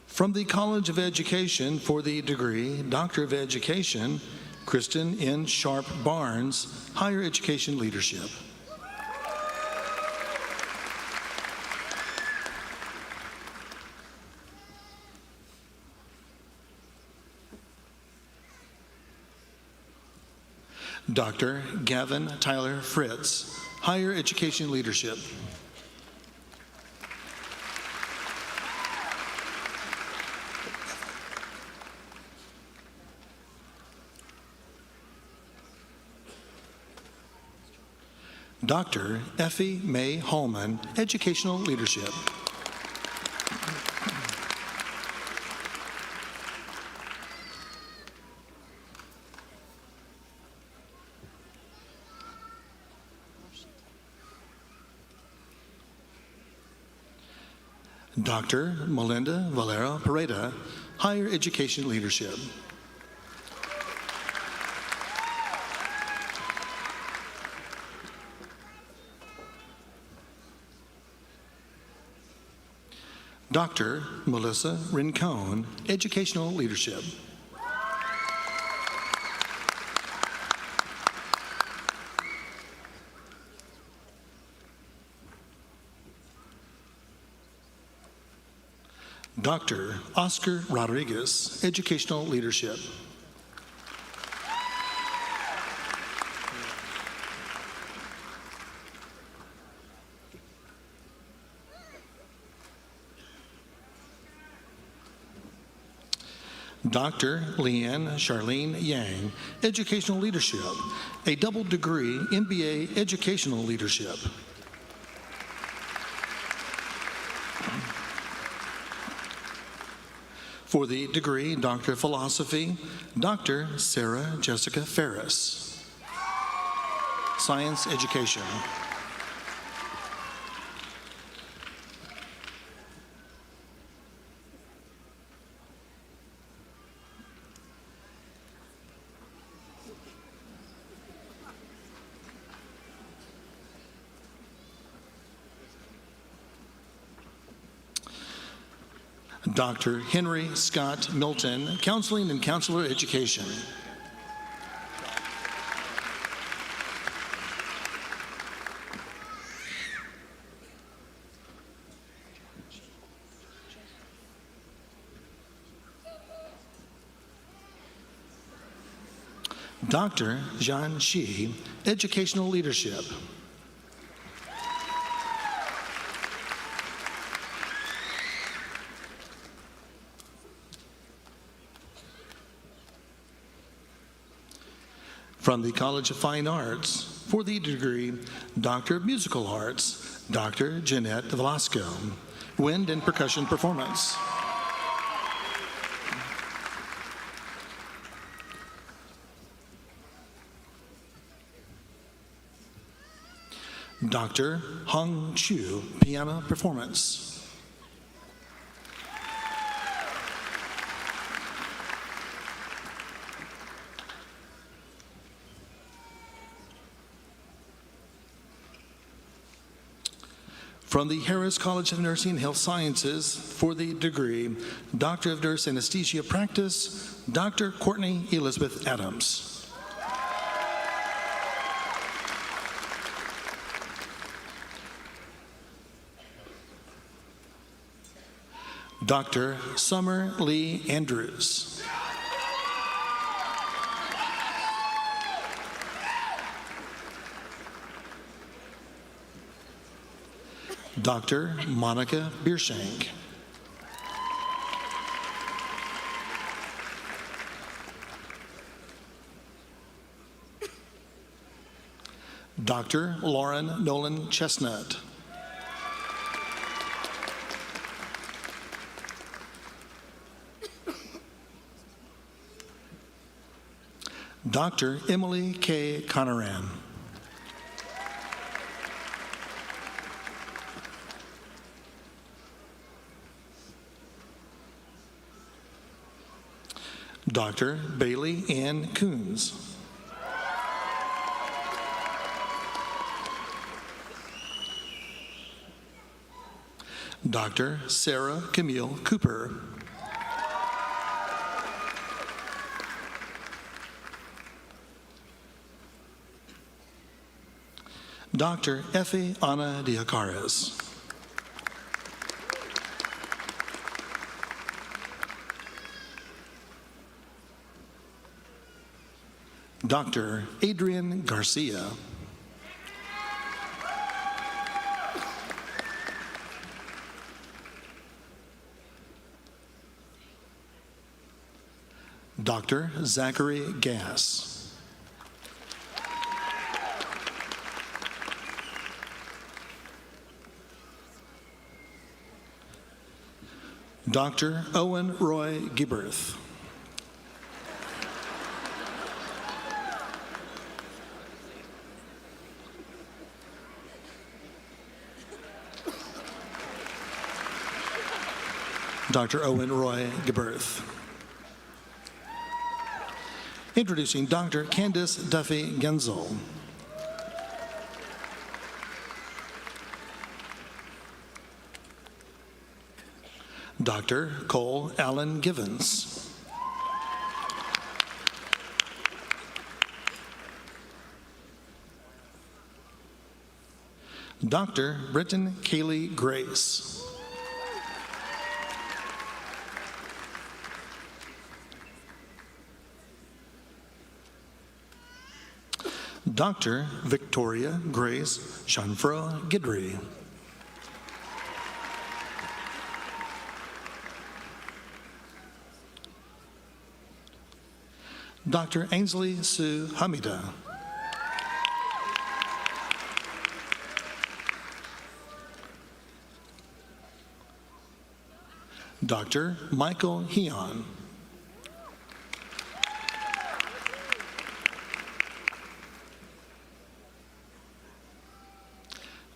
From the College of Education, for the degree Doctor of Education, Kristen N. Sharp Barnes, Higher Education Leadership. Dr. Gavin Tyler Fritz, Higher Education Leadership. Dr. Effie Mae Hallman, Educational Leadership. Dr. Melinda Valera Pareda, Higher Education Leadership. Dr. Melissa Rincon, Educational Leadership. Dr. Oscar Rodriguez, Educational Leadership. Dr. Leanne Charlene Yang, Educational Leadership, a double degree MBA Educational Leadership. For the degree Doctor of Philosophy, Dr. Sarah Jessica Ferris, Science Education. Dr. Henry Scott Milton, Counseling and Counselor Education. Dr. Zhan Shi, Educational Leadership. From the College of Fine Arts, for the degree Doctor of Musical Arts, Dr. Jeanette Velasco, Wind and Percussion Performance. Dr. Hong Chu, Piano Performance. From the Harris College of Nursing and Health Sciences, for the degree Doctor of Nurse Anesthesia Practice, Dr. Courtney Elizabeth Adams. Dr. Summer Lee Andrews. Dr. Monica Biershank. Dr. Lauren Nolan Chestnut. Dr. Emily K. Conaran. Dr. Bailey Ann Coons. Dr. Sarah Camille Cooper. Dr. Effie Ana Diacares. Dr. Adrian Garcia. Dr. Zachary Gass. Dr. Owen Roy Giberth. Dr. Owen Roy Giberth. Introducing Dr. Candace Duffy Genzel. Dr. Cole Allen Givens. Dr. Britton Kaylee Grace. Dr. Victoria Grace Shanfro Gidry. Dr. Ainsley Sue Hamida. Dr. Michael Heon.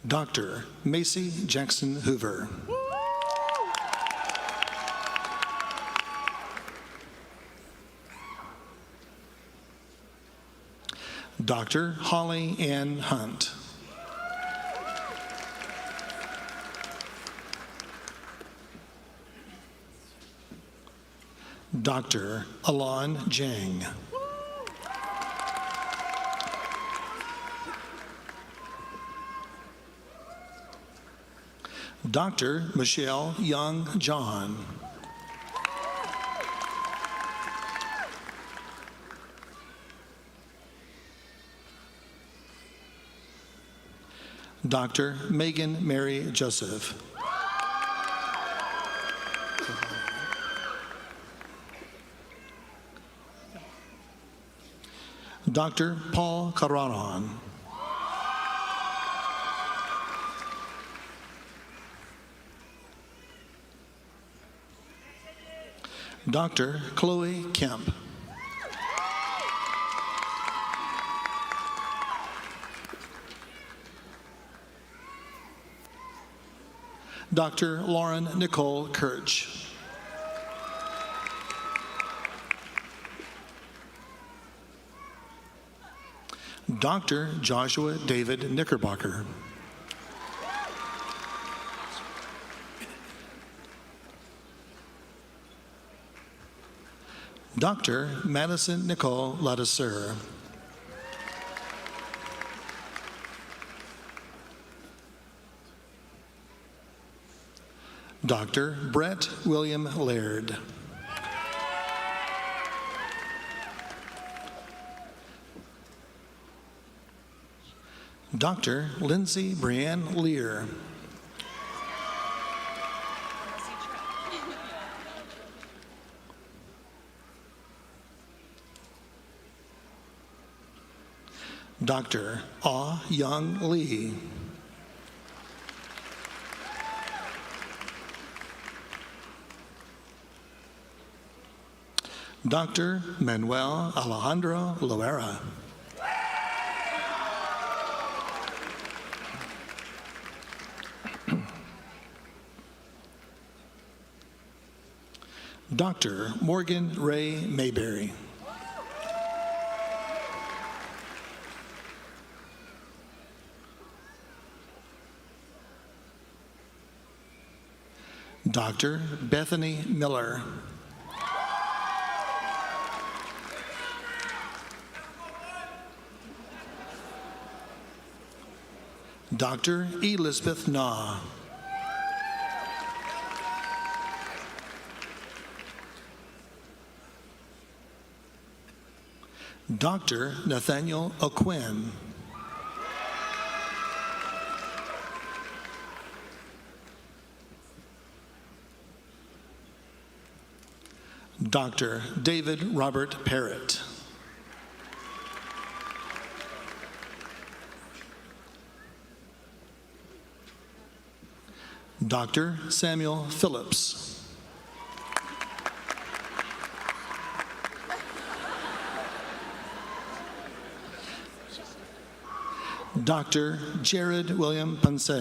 Dr. Macy Jackson Hoover. Dr. Holly Ann Hunt. Dr. Alon Jang. Dr. Michelle Young John. Dr. Megan Mary Joseph. Dr. Paul Cararon. Dr. Chloe Kemp. Dr. Lauren Nicole Kirch. Dr. Joshua David Knickerbocker. Dr. Madison Nicole Ladisseur. Dr. Brett William Laird. Dr. Lindsay Brianne Lear. Dr. Ah Young Lee. Dr. Manuel Alejandro Loera. Dr. Morgan Ray Mayberry. Dr. Bethany Miller. Dr. Elizabeth Na. Dr. Nathaniel O'Quinn. Dr. David Robert Parrott. Dr. Samuel Phillips. Dr. Jared William Ponce.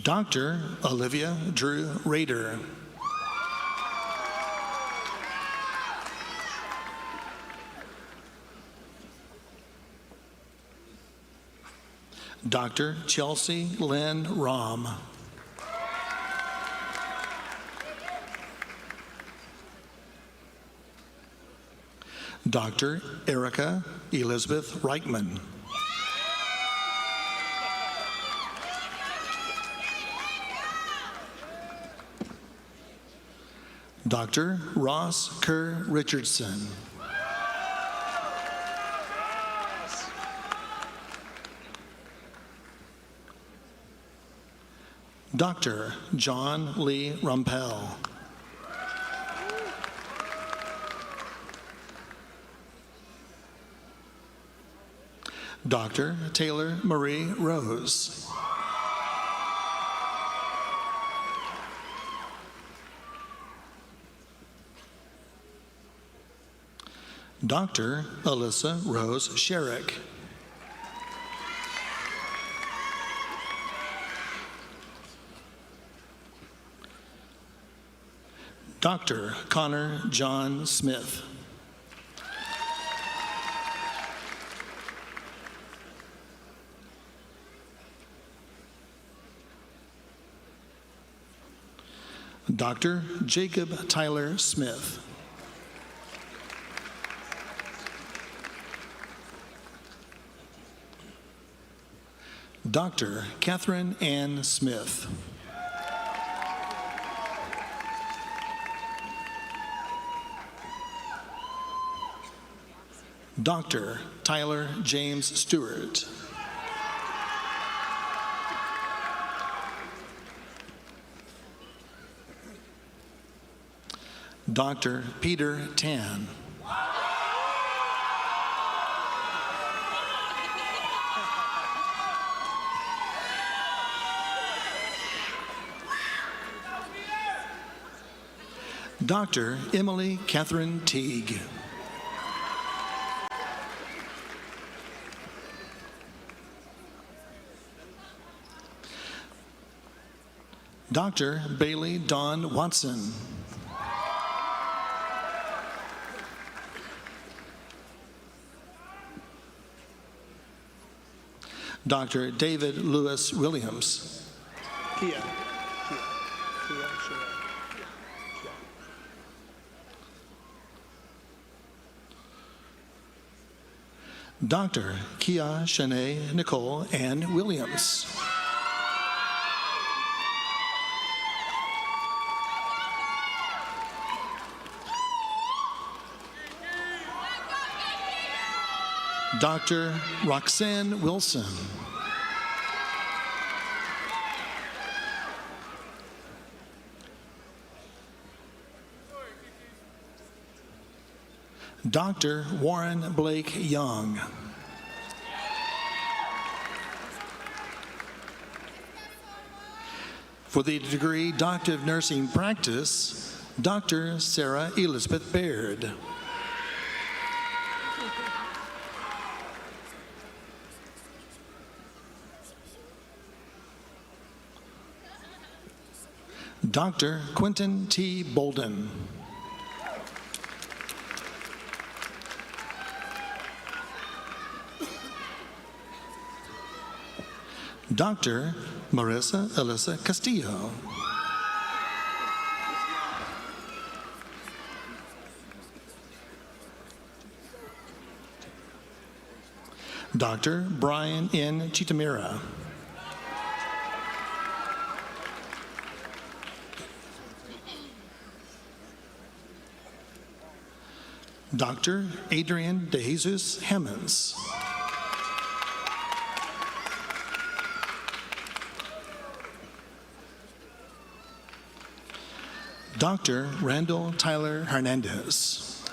Dr. Olivia Drew Rader. Dr. Chelsea Lynn Rahm. Dr. Erica Elizabeth Reichman. Dr. Ross Kerr Richardson. Dr. John Lee Rumpel. Dr. Taylor Marie Rose. Dr. Alyssa Rose Sherrick. Dr. Connor John Smith. Dr. Jacob Tyler Smith. Dr. Catherine Ann Smith. Dr. Tyler James Stewart. Dr. Peter Tan. Dr. Emily Catherine Teague. Dr. Bailey Dawn Watson. Dr. David Lewis Williams. Dr. Kia Shanae Nicole Ann Williams. Dr. Roxanne Wilson. Dr. Warren Blake Young. For the degree Doctor of Nursing Practice, Dr. Sarah Elizabeth Baird. Dr. Quentin T. Bolden. Dr. Marissa Alyssa Castillo. Dr. Brian N. Chitamira. Dr. Adrian De Jesus Hemmons. Dr. Randall Tyler Hernandez.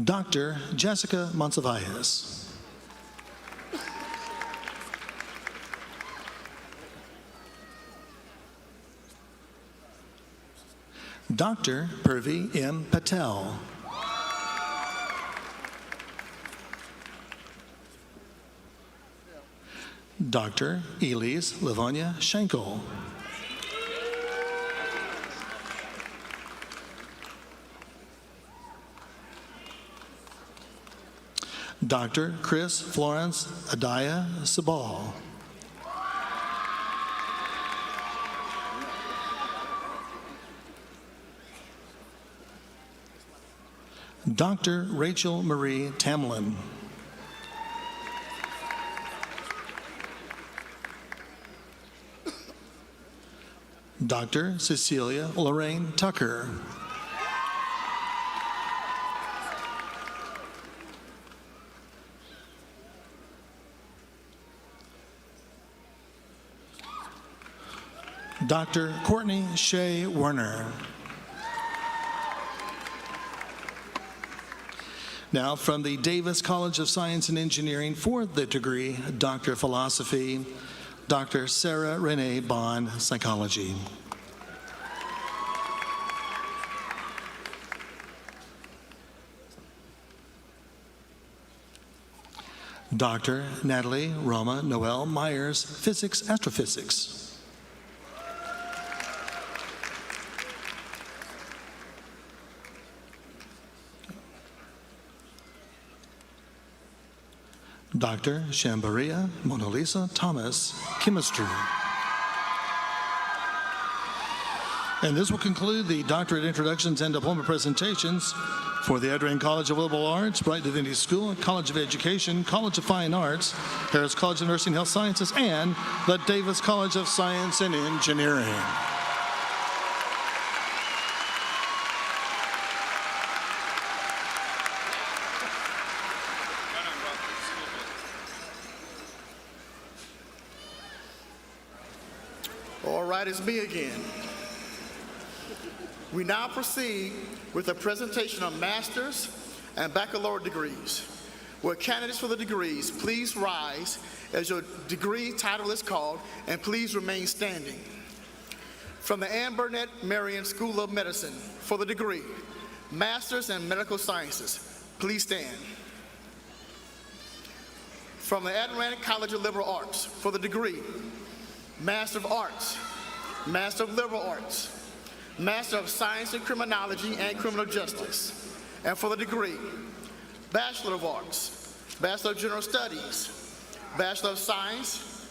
Dr. Jessica Monsivais. Dr. Purvi M. Patel. Dr. Elise Livonia Schenkel. Dr. Chris Florence Adaya Sabal. Dr. Rachel Marie Tamlin. Dr. Cecilia Lorraine Tucker. Dr. Courtney Shea Werner. Now, from the Davis College of Science and Engineering for the degree Doctor of Philosophy, Dr. Sarah Renee Bond, Psychology. Dr. Natalie Roma Noel Myers, Physics, Astrophysics. Dr. Shambaria Mona Lisa Thomas, Chemistry. And this will conclude the doctorate introductions and diploma presentations for the Adrian College of Liberal Arts, Bright Divinity School, College of Education, College of Fine Arts, Harris College of Nursing and Health Sciences, and the Davis College of Science and Engineering. All right, it's me again. We now proceed with a presentation of master's and baccalaureate degrees. Will candidates for the degrees please rise as your degree title is called, and please remain standing. From the Ann Burnett Marion School of Medicine for the degree, Master's in Medical Sciences, please stand. From the Atlantic College of Liberal Arts for the degree, Master of Arts, Master of Liberal Arts, Master of Science in Criminology and Criminal Justice, and for the degree, Bachelor of Arts, Bachelor of General Studies, Bachelor of Science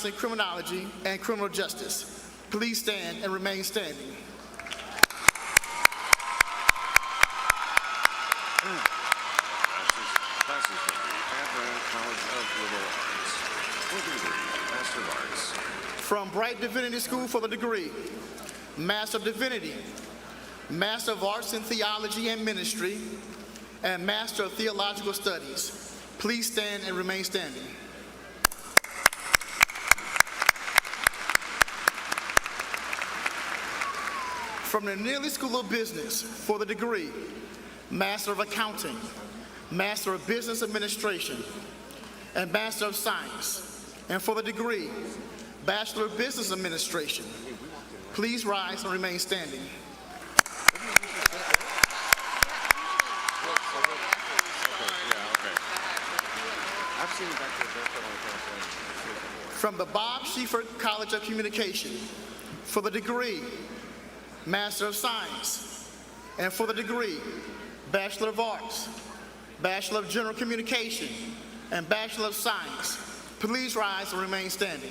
in Criminology and Criminal Justice. Please stand and remain standing. From Bright Divinity School for the degree, Master of Divinity, Master of Arts in Theology and Ministry, and Master of Theological Studies. Please stand and remain standing. From the Neely School of Business for the degree, Master of Accounting, Master of Business Administration, and Master of Science, and for the degree, Bachelor of Business Administration. Please rise and remain standing. From the Bob Schieffer College of Communication for the degree, Master of Science, and for the degree, Bachelor of Arts, Bachelor of General Communication, and Bachelor of Science. Please rise and remain standing.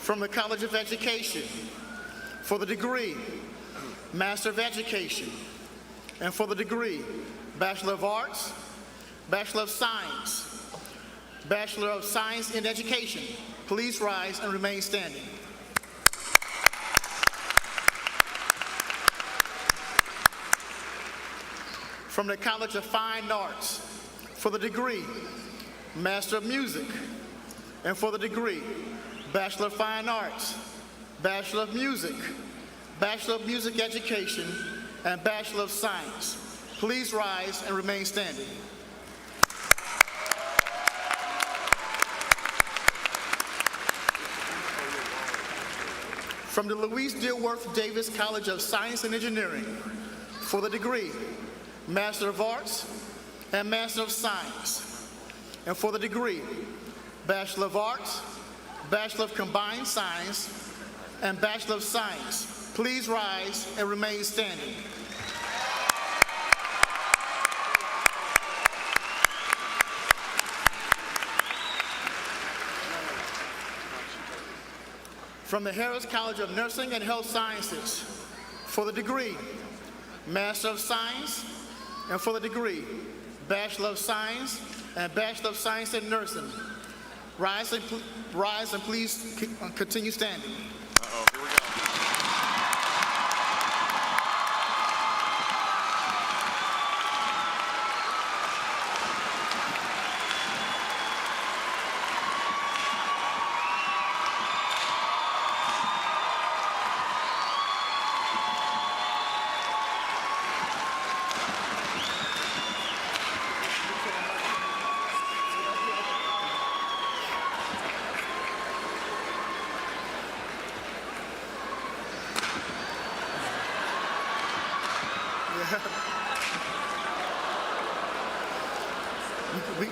From the College of Education for the degree, Master of Education, and for the degree, Bachelor of Arts, Bachelor of Science, Bachelor of Science in Education. Please rise and remain standing. From the College of Fine Arts for the degree, Master of Music, and for the degree, Bachelor of Fine Arts, Bachelor of Music Education, and Bachelor of Science. Please rise and remain standing. From the Louise Dilworth Davis College of Science and Engineering for the degree Master of Arts and Master of Science. And for the degree Bachelor of Arts, Bachelor of Combined Science, and Bachelor of Science. Please rise and remain standing. From the Harris College of Nursing and Health Sciences for the degree Master of Science, and for the degree Bachelor of Science and Bachelor of Science in Nursing. Rise and please continue standing. Uh-oh, here we go.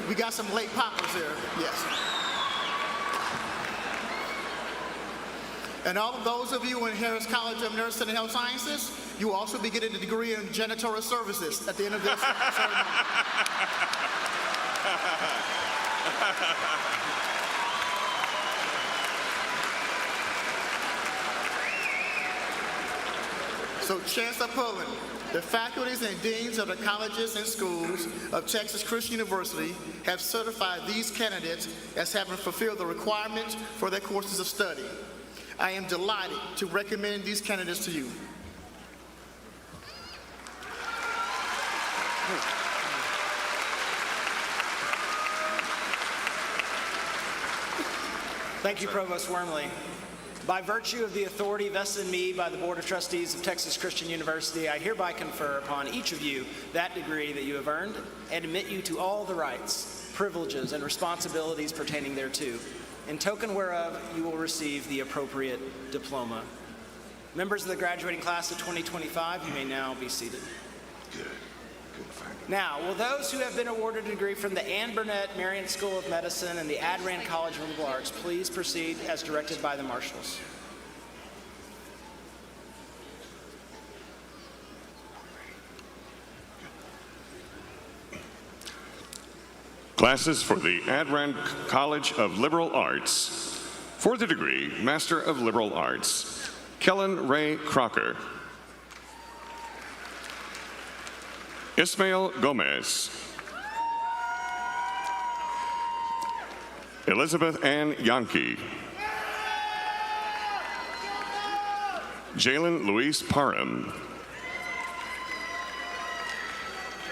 We got some late poppers here, yes. And all of those of you in Harris College of Nursing and Health Sciences, you will also be getting a degree in janitorial services at the end of this ceremony. So Chancellor Pullen, the faculties and deans of the colleges and schools of Texas Christian University have certified these candidates as having fulfilled the requirements for their courses of study. I am delighted to recommend these candidates to you. Thank you, Provost Wormley. By virtue of the authority vested in me by the Board of Trustees of Texas Christian University, I hereby confer upon each of you that degree that you have earned and admit you to all the rights, privileges, and responsibilities pertaining thereto. In token whereof, you will receive the appropriate diploma. Members of the graduating class of 2025, you may now be seated. Now, will those who have been awarded a degree from the Ann Burnett Marion School of Medicine and the Addran College of Liberal Arts please proceed as directed by the marshals? Classes for the Addran College of Liberal Arts. For the degree Master of Liberal Arts, Kellen Ray Crocker. Ismael Gomez. Elizabeth Ann Yankee. Jalen Luis Parham.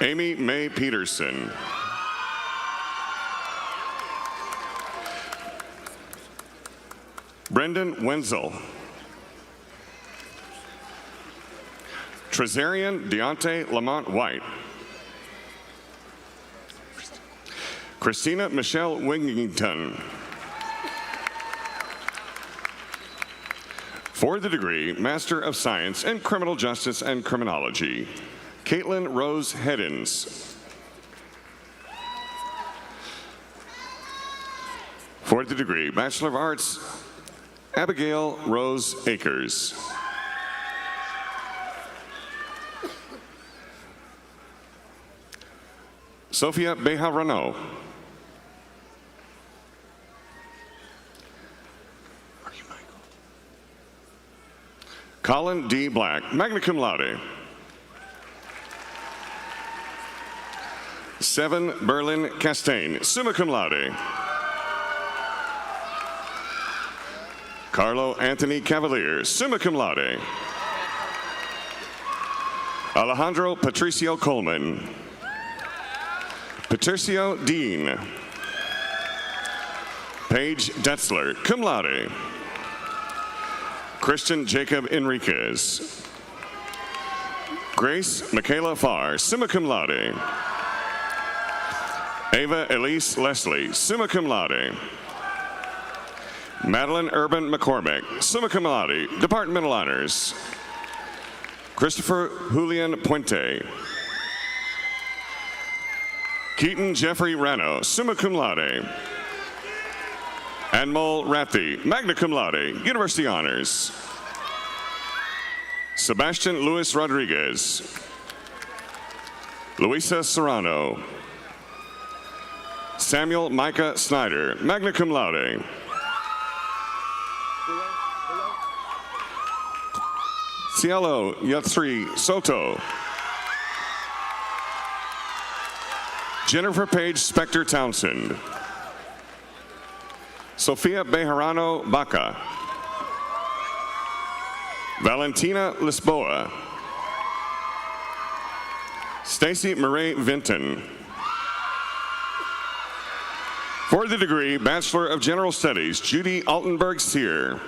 Amy Mae Peterson. Brendan Wenzel. Trezarian Deontay Lamont White. Christina Michelle Wingington. For the degree Master of Science in Criminal Justice and Criminology, Caitlin Rose Heddens. For the degree Bachelor of Arts, Abigail Rose Akers. Sophia Bejarano. Colin D. Black, magna cum laude. 7 Berlin Castaigne, summa cum laude. Carlo Anthony Cavalier, summa cum laude. Alejandro Patricio Coleman. Patricio Dean. Paige Detzler, cum laude. Christian Jacob Enriquez. Grace Michaela Farr, summa cum laude. Ava Elise Leslie, summa cum laude. Madeline Urban McCormick, summa cum laude, departmental honors. Christopher Julian Puente. Keaton Jeffrey Rano, summa cum laude. Anmol Rathi, magna cum laude, university honors. Sebastian Luis Rodriguez. Luisa Serrano. Samuel Micah Snyder, magna cum laude. Cielo Yatsri Soto. Jennifer Page Spector Townsend. Sofia Bejarano Baca. Valentina Lisboa. Stacy Murray Vinton. For the degree Bachelor of General Studies, Judy Altenberg Sear.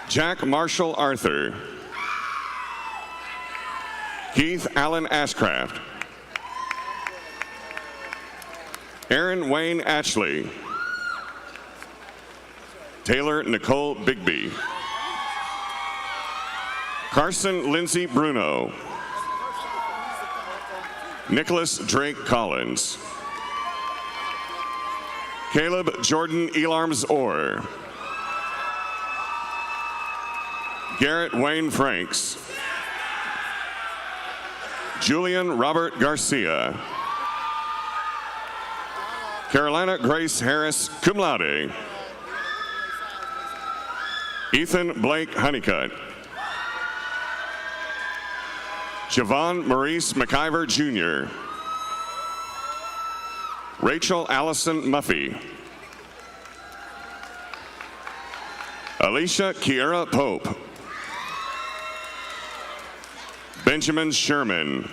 Jack Marshall Arthur. Keith Allen Ashcraft. Aaron Wayne Ashley. Taylor Nicole Bigby. Carson Lindsay Bruno. Nicholas Drake Collins. Caleb Jordan Elarms Orr. Garrett Wayne Franks. Julian Robert Garcia. Carolina Grace Harris, cum laude. Ethan Blake Honeycutt. Javon Maurice McIver Jr. Rachel Allison Muffy. Alicia Kiera Pope. Benjamin Sherman.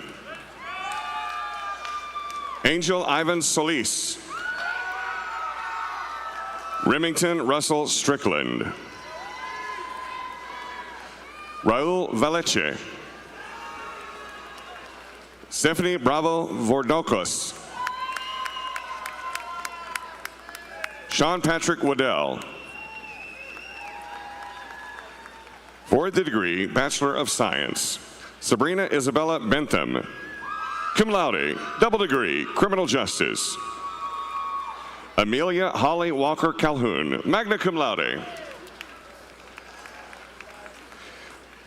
Angel Ivan Solis. Remington Russell Strickland. Raul Valeche. Stephanie Bravo Vordokos. Sean Patrick Waddell. For the degree Bachelor of Science, Sabrina Isabella Bentham, cum laude, double degree, Criminal Justice. Amelia Holly Walker Calhoun, magna cum laude.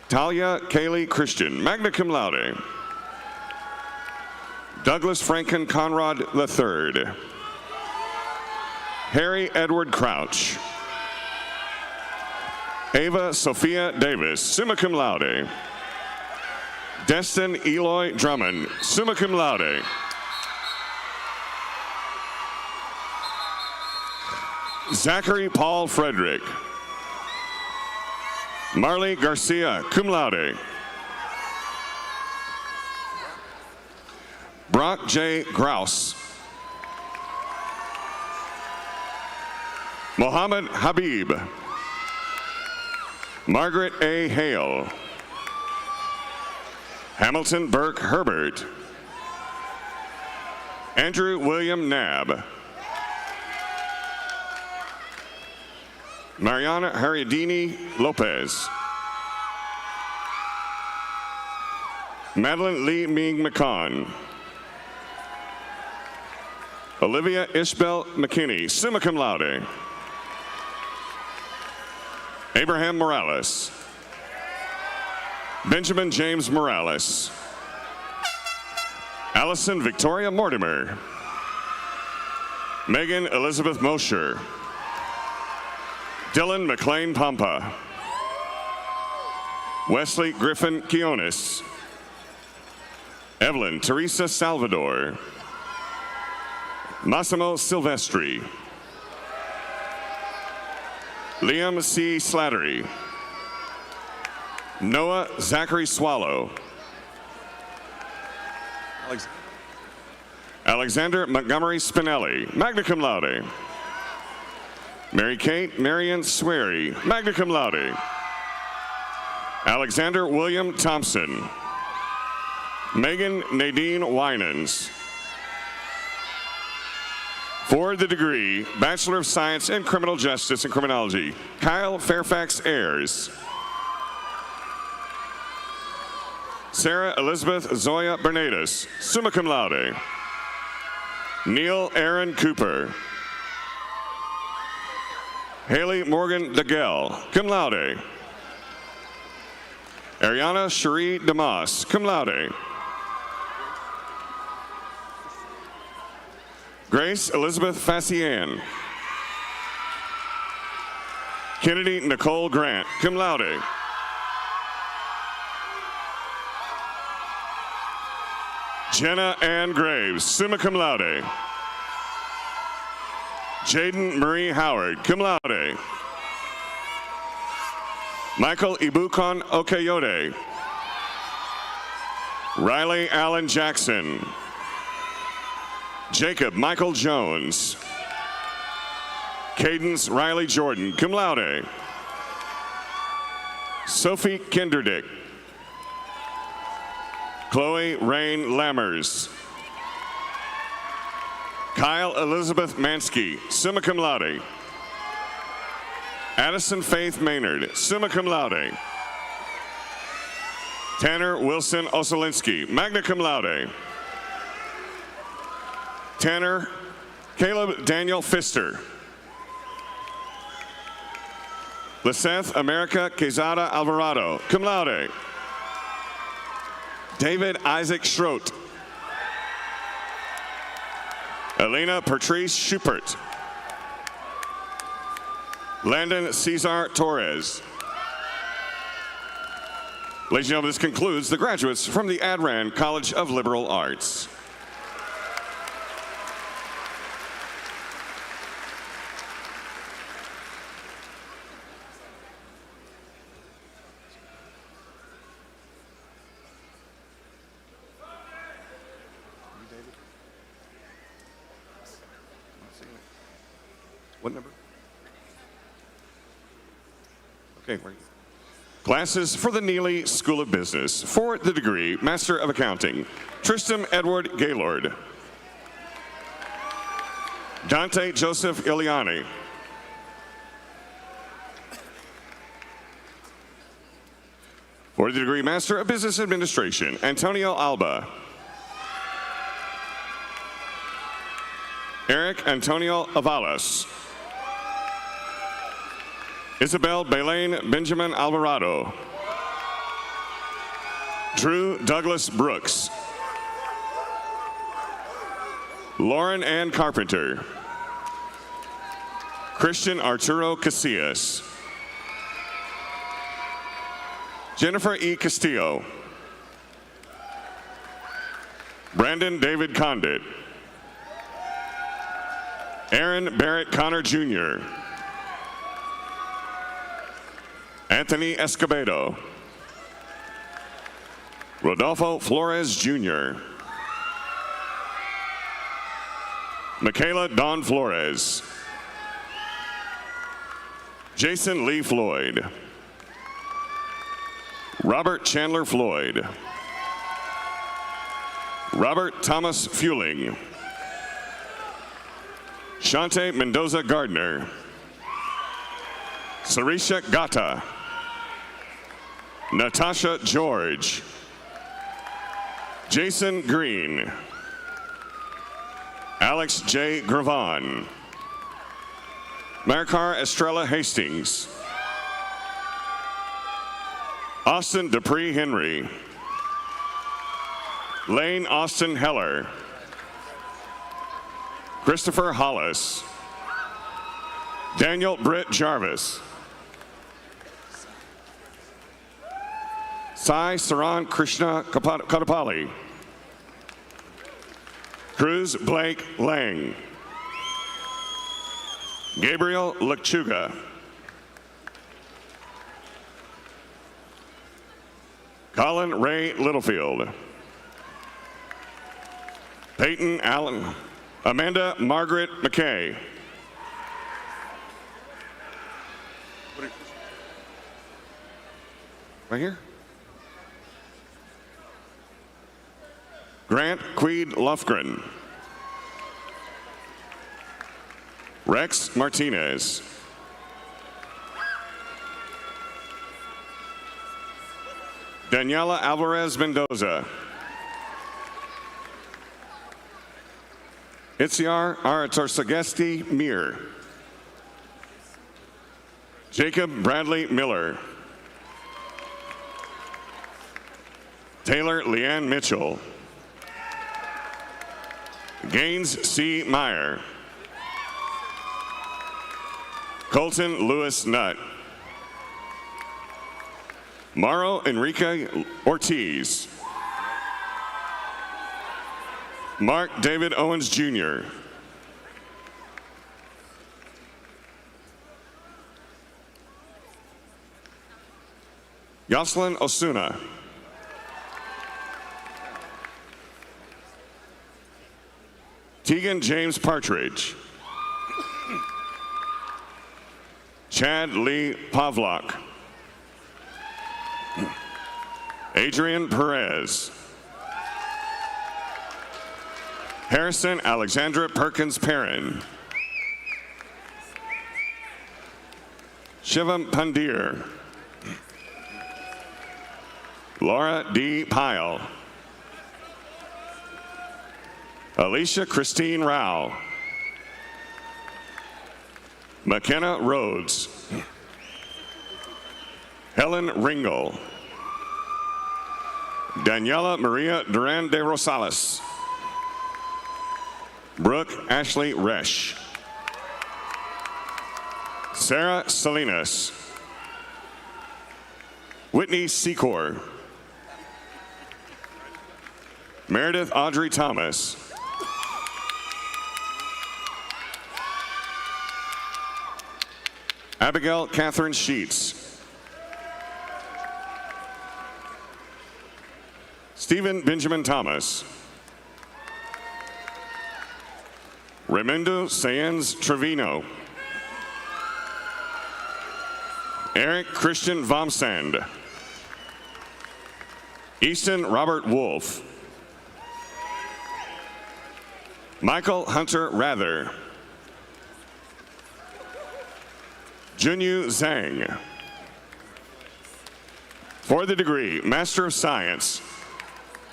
Talia Kaylee Christian, magna cum laude. Douglas Franken Conrad III. Harry Edward Crouch. Ava Sophia Davis, summa cum laude. Destin Eloy Drummond, summa cum laude. Zachary Paul Frederick. Marley Garcia, cum laude. Brock J. Grouse. Mohammed Habib. Margaret A. Hale. Hamilton Burke Herbert. Andrew William Knabb. Mariana Haridini Lopez. Madeline Lee Ming McCon. Olivia Ishbel McKinney, summa cum laude. Abraham Morales. Benjamin James Morales. Allison Victoria Mortimer. Megan Elizabeth Mosher. Dylan McLean Pampa. Wesley Griffin Quiones. Evelyn Teresa Salvador. Massimo Silvestri. Liam C. Slattery. Noah Zachary Swallow. Alexander Montgomery Spinelli, magna cum laude. Mary Kate Marion Swery, magna cum laude. Alexander William Thompson. Megan Nadine Winans. For the degree Bachelor of Science in Criminal Justice and Criminology, Kyle Fairfax Ayers. Sarah Elizabeth Zoya Bernadas, summa cum laude. Neil Aaron Cooper. Haley Morgan DeGell, cum laude. Ariana Cherie DeMoss, cum laude. Grace Elizabeth Facian. Kennedy Nicole Grant, cum laude. Jenna Ann Graves, summa cum laude. Jaden Marie Howard, cum laude. Michael Ibukon Okeyode. Riley Allen Jackson. Jacob Michael Jones. Cadence Riley Jordan, cum laude. Sophie Kinderdick. Chloe Rain Lammers. Kyle Elizabeth Mansky, summa cum laude. Addison Faith Maynard, summa cum laude. Tanner Wilson Osolinsky, magna cum laude. Tanner Caleb Daniel Pfister. Liseth America Quezada Alvarado, cum laude. David Isaac Schroet. Elena Patrice Schupert. Landon Cesar Torres. Ladies and gentlemen, this concludes the graduates from the Adran College of Liberal Arts. What number? Okay, where are you? Classes for the Neely School of Business. For the degree Master of Accounting, Tristan Edward Gaylord. Dante Joseph Iliani. For the degree Master of Business Administration, Antonio Alba. Eric Antonio Avalos. Isabel Belaine Benjamin Alvarado. Drew Douglas Brooks. Lauren Ann Carpenter. Christian Arturo Casillas. Jennifer E. Castillo. Brandon David Condit. Aaron Barrett Connor Jr. Anthony Escobedo. Rodolfo Flores Jr. Michaela Don Flores. Jason Lee Floyd. Robert Chandler Floyd. Robert Thomas Fueling. Shante Mendoza Gardner. Sarisha Gata. Natasha George. Jason Green. Alex J. Gravan. Marikar Estrella Hastings. Austin Dupree Henry. Lane Austin Heller. Christopher Hollis. Daniel Britt Jarvis. Sai Saran Krishna Kadapali. Cruz Blake Lang. Gabriel Lechuga. Colin Ray Littlefield. Peyton Allen. Amanda Margaret McKay. Right here? Grant Queed Lofgren. Rex Martinez. Daniela Alvarez Mendoza. Itziar Aratorsagesti Mir. Jacob Bradley Miller. Taylor Leanne Mitchell. Gaines C. Meyer. Colton Lewis Nutt. Mauro Enrique Ortiz. Mark David Owens Jr. Yoselin Osuna. Tegan James Partridge. Chad Lee Pavlak. Adrian Perez. Harrison Alexandra Perkins Perrin. Shivam Pandir. Laura D. Pyle. Alicia Christine Rao. McKenna Rhodes. Helen Ringel. Daniela Maria Duran de Rosales. Brooke Ashley Resch. Sarah Salinas. Whitney Secor. Meredith Audrey Thomas. Abigail Catherine Sheets. Stephen Benjamin Thomas. Raimundo Saenz Trevino. Eric Christian Vomsand. Easton Robert Wolf. Michael Hunter Rather. Junyu Zhang. For the degree, Master of Science,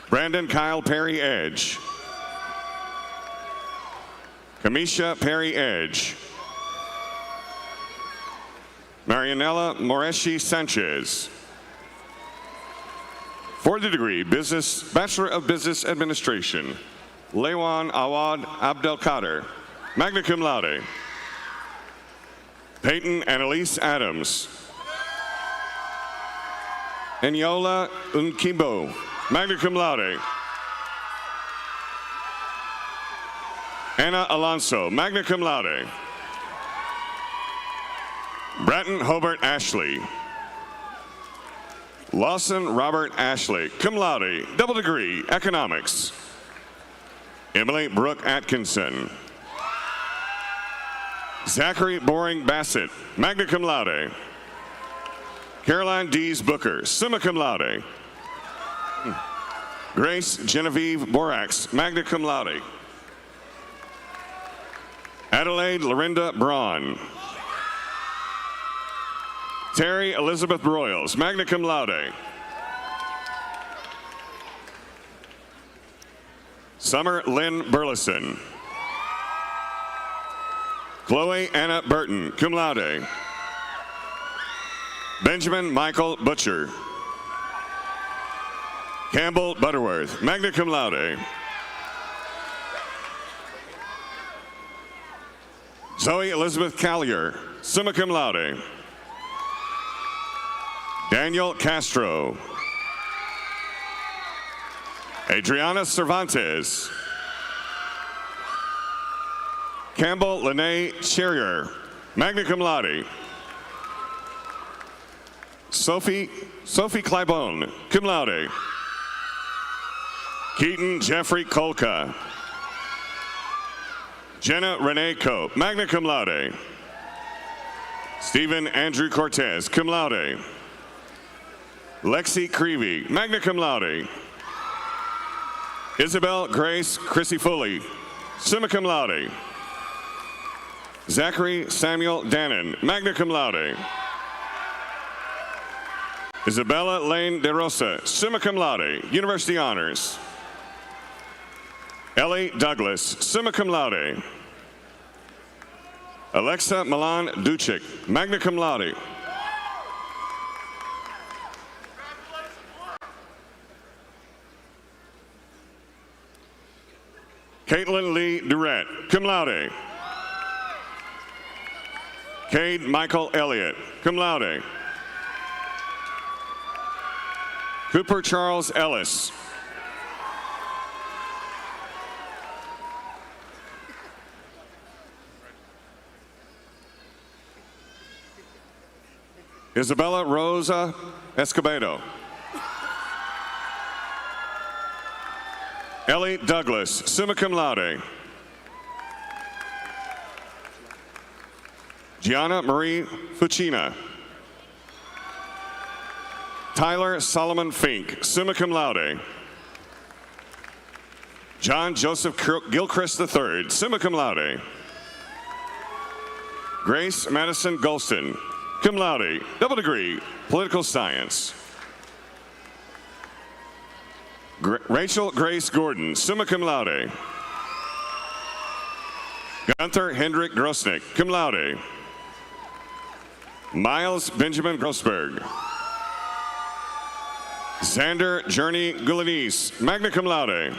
Brandon Kyle Perry Edge. Kamisha Perry Edge. Marianella Moreshi Sanchez. For the degree, Bachelor of Business Administration, Lewan Awad Abdelkader, magna cum laude. Peyton Annalise Adams. Eniola Unkimbo, magna cum laude. Anna Alonso, magna cum laude. Bratton Hobart Ashley. Lawson Robert Ashley, cum laude, double degree, economics. Emily Brooke Atkinson. Zachary Boring Bassett, magna cum laude. Caroline Dees Booker, summa cum laude. Grace Genevieve Borax, magna cum laude. Adelaide Lorinda Braun. Terry Elizabeth Broyles, magna cum laude. Summer Lynn Burleson. Chloe Anna Burton, cum laude. Benjamin Michael Butcher. Campbell Butterworth, magna cum laude. Zoe Elizabeth Callier, summa cum laude. Daniel Castro. Adriana Cervantes. Campbell Lene Cherrier, magna cum laude. Sophie Claibon, cum laude. Keaton Jeffrey Kolka. Jenna Renee Cope, magna cum laude. Stephen Andrew Cortez, cum laude. Lexi Creevy, magna cum laude. Isabel Grace Chrissy Foley, summa cum laude. Zachary Samuel Dannon, magna cum laude. Isabella Lane De Rosa, summa cum laude, University Honors. Ellie Douglas, summa cum laude. Alexa Milan Ducic, magna cum laude. Caitlin Lee Durrett, cum laude. Cade Michael Elliott, cum laude. Cooper Charles Ellis. Isabella Rosa Escobedo. Ellie Douglas, summa cum laude. Gianna Marie Fucina. Tyler Solomon Fink, summa cum laude. John Joseph Gilchrist III, summa cum laude. Grace Madison Golston, cum laude, double degree, political science. Rachel Grace Gordon, summa cum laude. Gunther Hendrik Grosnick, cum laude. Miles Benjamin Grossberg. Xander Journey Gulanese, magna cum laude.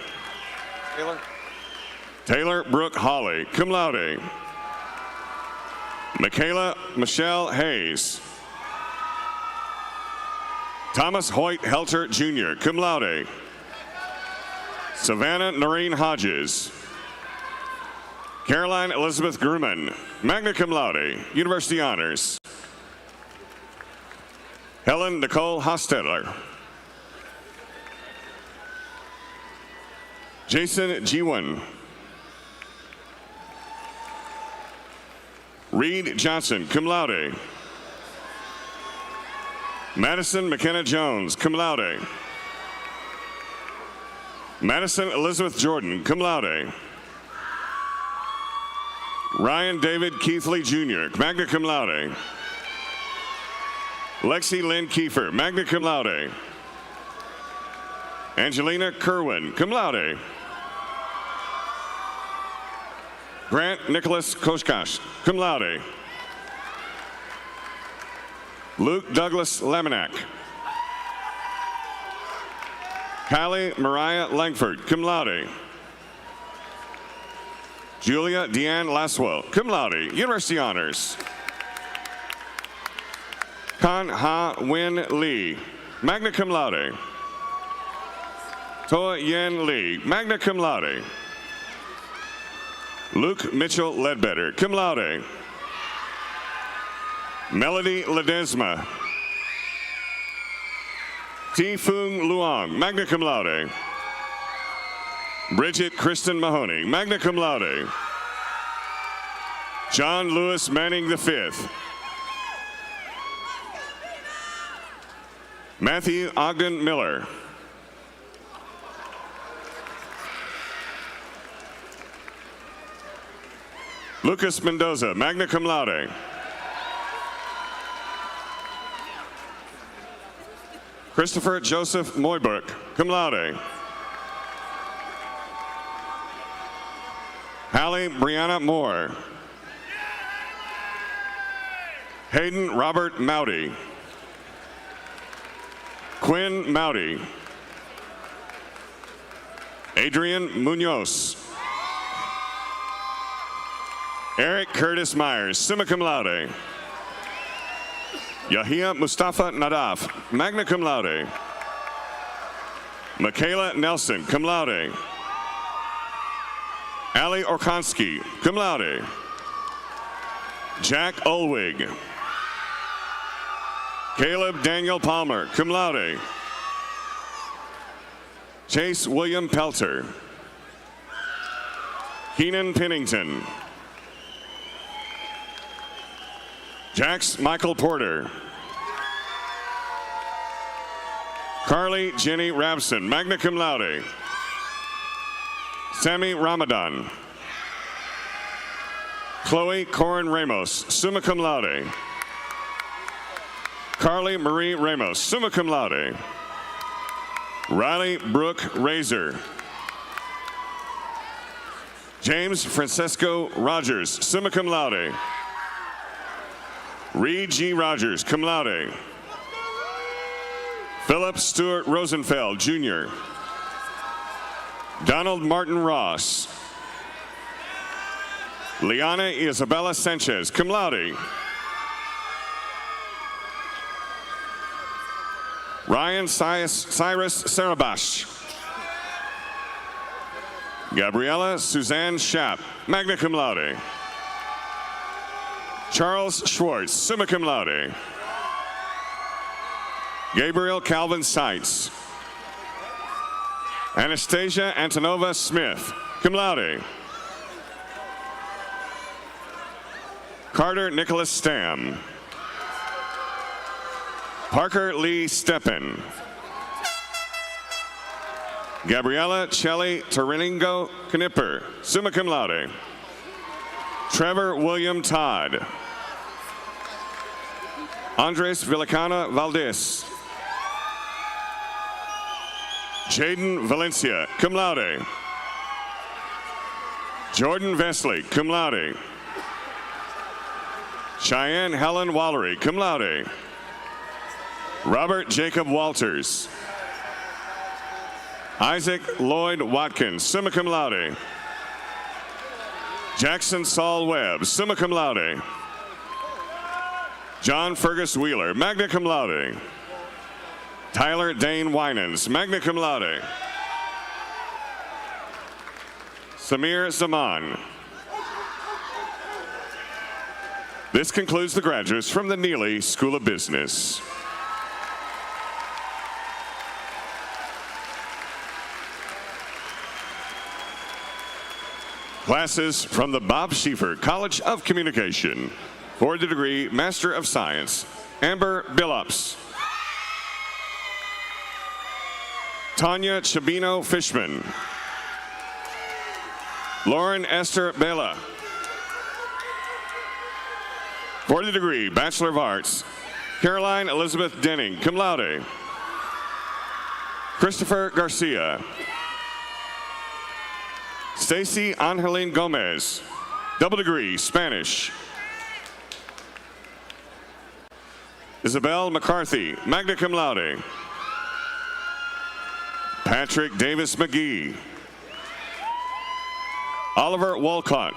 Taylor Brooke Hawley, cum laude. Michaela Michelle Hayes. Thomas Hoyt Helter Jr., cum laude. Savannah Noreen Hodges. Caroline Elizabeth Grumman, magna cum laude, University Honors. Helen Nicole Hostetler. Jason Gwen. Reed Johnson, cum laude. Madison McKenna Jones, cum laude. Madison Elizabeth Jordan, cum laude. Ryan David Keithley Jr., magna cum laude. Lexi Lynn Kiefer, magna cum laude. Angelina Kerwin, cum laude. Grant Nicholas Koshkash, cum laude. Luke Douglas Laminack. Kylie Mariah Langford, cum laude. Julia Deanne Laswell, cum laude, University Honors. Kan Ha Win Lee, magna cum laude. Toa Yen Lee, magna cum laude. Luke Mitchell Ledbetter, cum laude. Melody Ledesma. Ti Fung Luong, magna cum laude. Bridget Kristen Mahoney, magna cum laude. John Lewis Manning V. Matthew Ogden Miller. Lucas Mendoza, magna cum laude. Christopher Joseph Moybrook, cum laude. Hallie Brianna Moore. Hayden Robert Mowdy. Quinn Mowdy. Adrian Munoz. Eric Curtis Myers, summa cum laude. Yahia Mustafa Nadaf, magna cum laude. Michaela Nelson, cum laude. Ali Orkansky, cum laude. Jack Ulwig. Caleb Daniel Palmer, cum laude. Chase William Pelter. Keenan Pennington. Jax Michael Porter. Carly Jenny Rabson, magna cum laude. Sammy Ramadan. Chloe Corin Ramos, summa cum laude. Carly Marie Ramos, summa cum laude. Riley Brooke Razor. James Francesco Rogers, summa cum laude. Reed G. Rogers, cum laude. Philip Stewart Rosenfeld, Jr. Donald Martin Ross. Liana Isabella Sanchez, cum laude. Ryan Cyrus Sarabash. Gabriella Suzanne Schapp, magna cum laude. Charles Schwartz, summa cum laude. Gabriel Calvin Seitz. Anastasia Antonova Smith, cum laude. Carter Nicholas Stam. Parker Lee Steppen. Gabriella Chelly Toriningo Knipper, summa cum laude. Trevor William Todd. Andres Villicana Valdez. Jaden Valencia, cum laude. Jordan Vesley, cum laude. Cheyenne Helen Wallery, cum laude. Robert Jacob Walters. Isaac Lloyd Watkins, summa cum laude. Jackson Saul Webb, summa cum laude. John Fergus Wheeler, magna cum laude. Tyler Dane Winans, magna cum laude. Samir Zaman. This concludes the graduates from the Neely School of Business. Classes from the Bob Schieffer College of Communication. For the degree Master of Science, Amber Billups. Tanya Chabino Fishman. Lauren Esther Bella. For the degree Bachelor of Arts, Caroline Elizabeth Denning, cum laude. Christopher Garcia. Stacy Angeline Gomez, double degree Spanish. Isabel McCarthy, magna cum laude. Patrick Davis McGee. Oliver Walcott.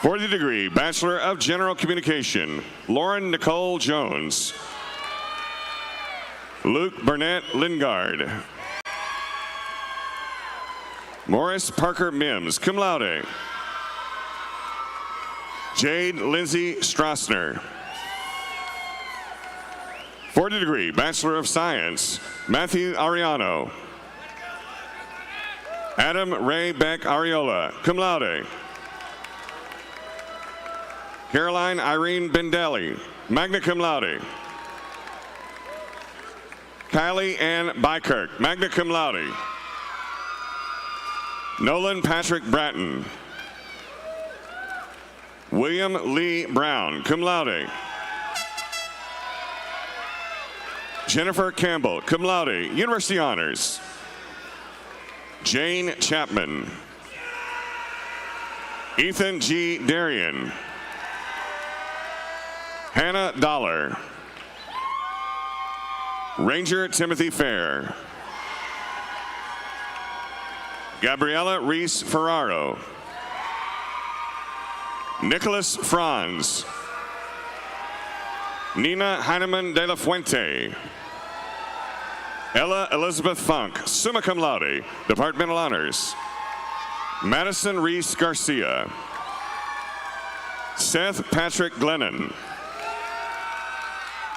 For the degree Bachelor of General Communication, Lauren Nicole Jones. Luke Burnett Lingard. Morris Parker Mims, cum laude. Jade Lindsay Strassner. For the degree Bachelor of Science, Matthew Ariano. Adam Ray Beck Ariola, cum laude. Caroline Irene Bendelli, magna cum laude. Kylie Ann Bykirk, magna cum laude. Nolan Patrick Bratton. William Lee Brown, cum laude. Jennifer Campbell, cum laude, University Honors. Jane Chapman. Ethan G. Darian. Hannah Dollar. Ranger Timothy Fair. Gabriella Reese Ferraro. Nicholas Franz. Nina Heinemann de la Fuente. Ella Elizabeth Funk, summa cum laude, Departmental Honors. Madison Reese Garcia. Seth Patrick Glennon.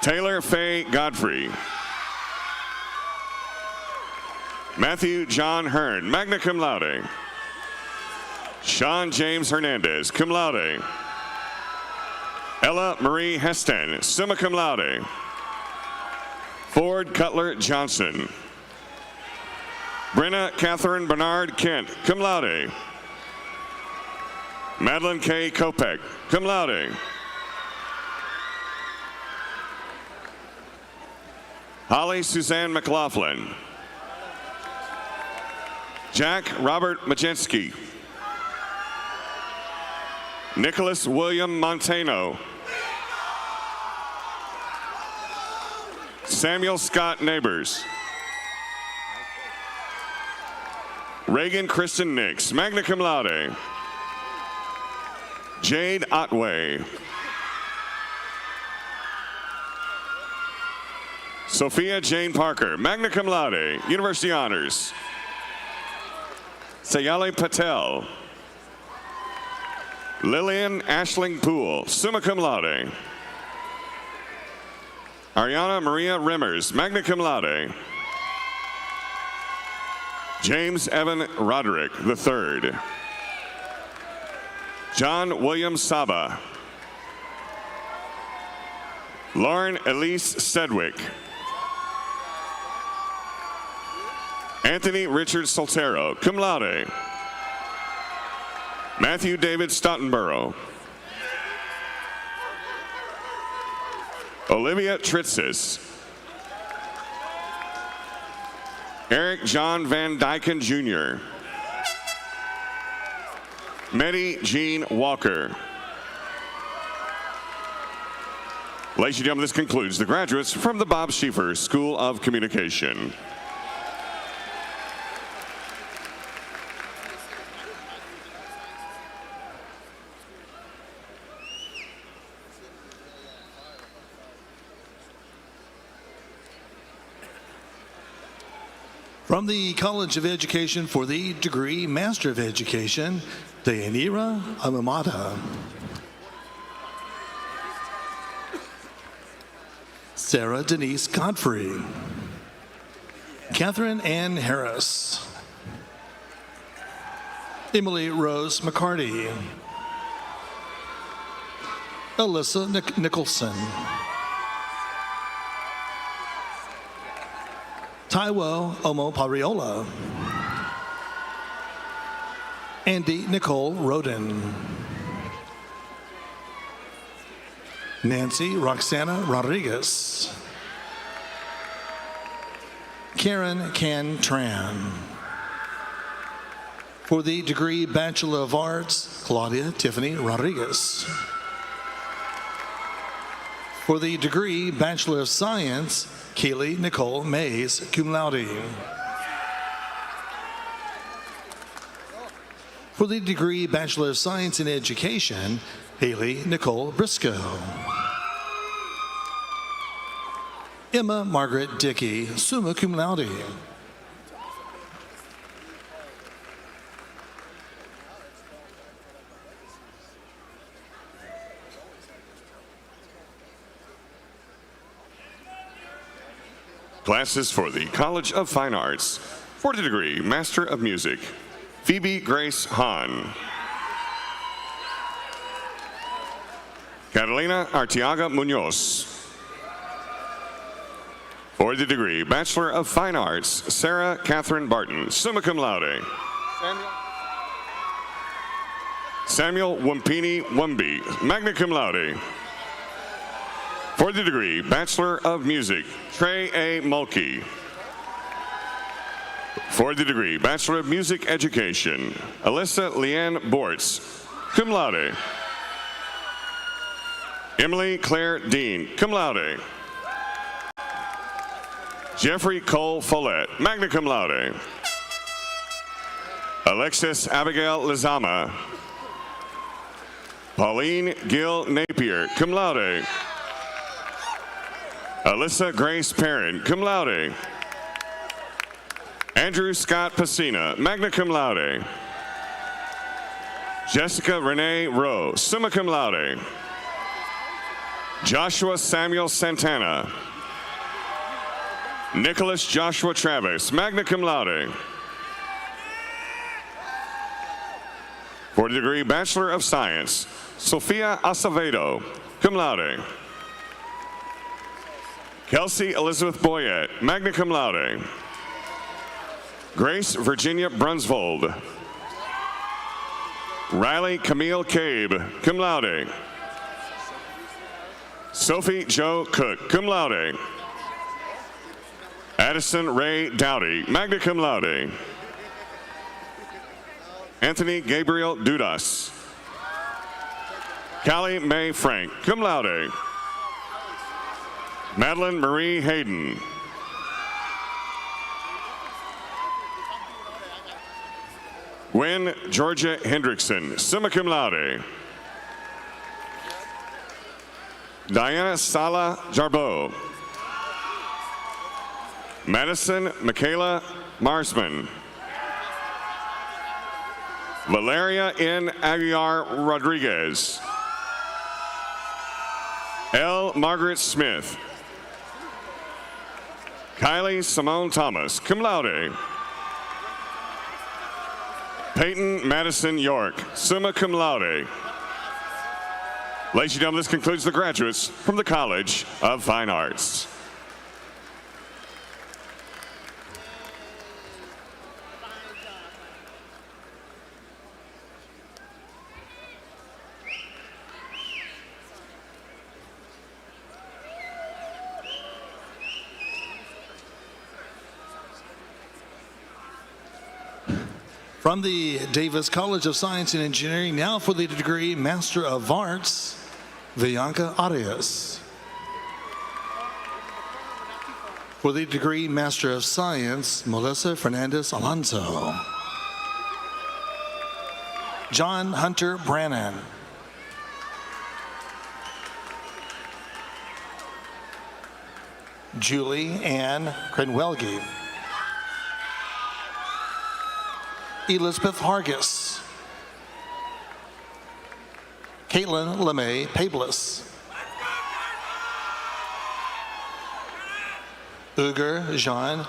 Taylor Faye Godfrey. Matthew John Hearn, magna cum laude. Sean James Hernandez, cum laude. Ella Marie Heston, summa cum laude. Ford Cutler Johnson. Brenna Catherine Bernard Kent, cum laude. Madeline K. Kopek, cum laude. Holly Suzanne McLaughlin. Jack Robert Majensky. Nicholas William Montano. Samuel Scott Neighbors. Reagan Kristen Nix, magna cum laude. Jade Otway. Sophia Jane Parker, magna cum laude, University Honors. Sayali Patel. Lillian Ashling Poole, summa cum laude. Ariana Maria Rimmers, magna cum laude. James Evan Roderick III. John William Saba. Lauren Elise Sedgwick. Anthony Richard Soltero, cum laude. Matthew David Stottenborough. Olivia Tritzis. Eric John Van Dyken Jr. Meddy Jean Walker. Ladies and gentlemen, this concludes the graduates from the Bob Schieffer School of Communication. From the College of Education for the degree Master of Education, Deyanira Amamata. Sarah Denise Godfrey. Catherine Ann Harris. Emily Rose McCarty. Alyssa Nicholson. Taiwo Omo Pariola. Andy Nicole Roden. Nancy Roxana Rodriguez. Karen Can Tran. For the degree Bachelor of Arts, Claudia Tiffany Rodriguez. For the degree Bachelor of Science, Kaylee Nicole Mays, cum laude. For the degree Bachelor of Science in Education, Haley Nicole Briscoe. Emma Margaret Dickey, summa cum laude. Classes for the College of Fine Arts. For the degree Master of Music, Phoebe Grace Hahn. Catalina Arteaga Munoz. For the degree Bachelor of Fine Arts, Sarah Catherine Barton, summa cum laude. Samuel Wumpini Wumbi, magna cum laude. For the degree Bachelor of Music, Trey A. Mulkey. For the degree Bachelor of Music Education, Alyssa Leanne Bortz, cum laude. Emily Claire Dean, cum laude. Jeffrey Cole Follett, magna cum laude. Alexis Abigail Lizama. Pauline Gill Napier, cum laude. Alyssa Grace Perrin, cum laude. Andrew Scott Pacina, magna cum laude. Jessica Renee Rowe, summa cum laude. Joshua Samuel Santana. Nicholas Joshua Travis, magna cum laude. For the degree Bachelor of Science, Sophia Acevedo, cum laude. Kelsey Elizabeth Boyette, magna cum laude. Grace Virginia Brunsvold. Riley Camille Cabe, cum laude. Sophie Jo Cook, cum laude. Addison Ray Dowdy, magna cum laude. Anthony Gabriel Dudas. Callie Mae Frank, cum laude. Madeline Marie Hayden. Gwen Georgia Hendrickson, summa cum laude. Diana Sala Jarbo. Madison Michaela Marsman. Valeria N. Aguiar Rodriguez. L. Margaret Smith. Kylie Simone Thomas, cum laude. Peyton Madison York, summa cum laude. Ladies and gentlemen, this concludes the graduates from the College of Fine Arts. From the Davis College of Science and Engineering, now for the degree Master of Arts, Bianca Arias. For the degree Master of Science, Melissa Fernandez Alonso. John Hunter Brannan. Julie Ann Crenwelge. Elizabeth Hargis. Caitlin LeMay Pablis. Uger Jean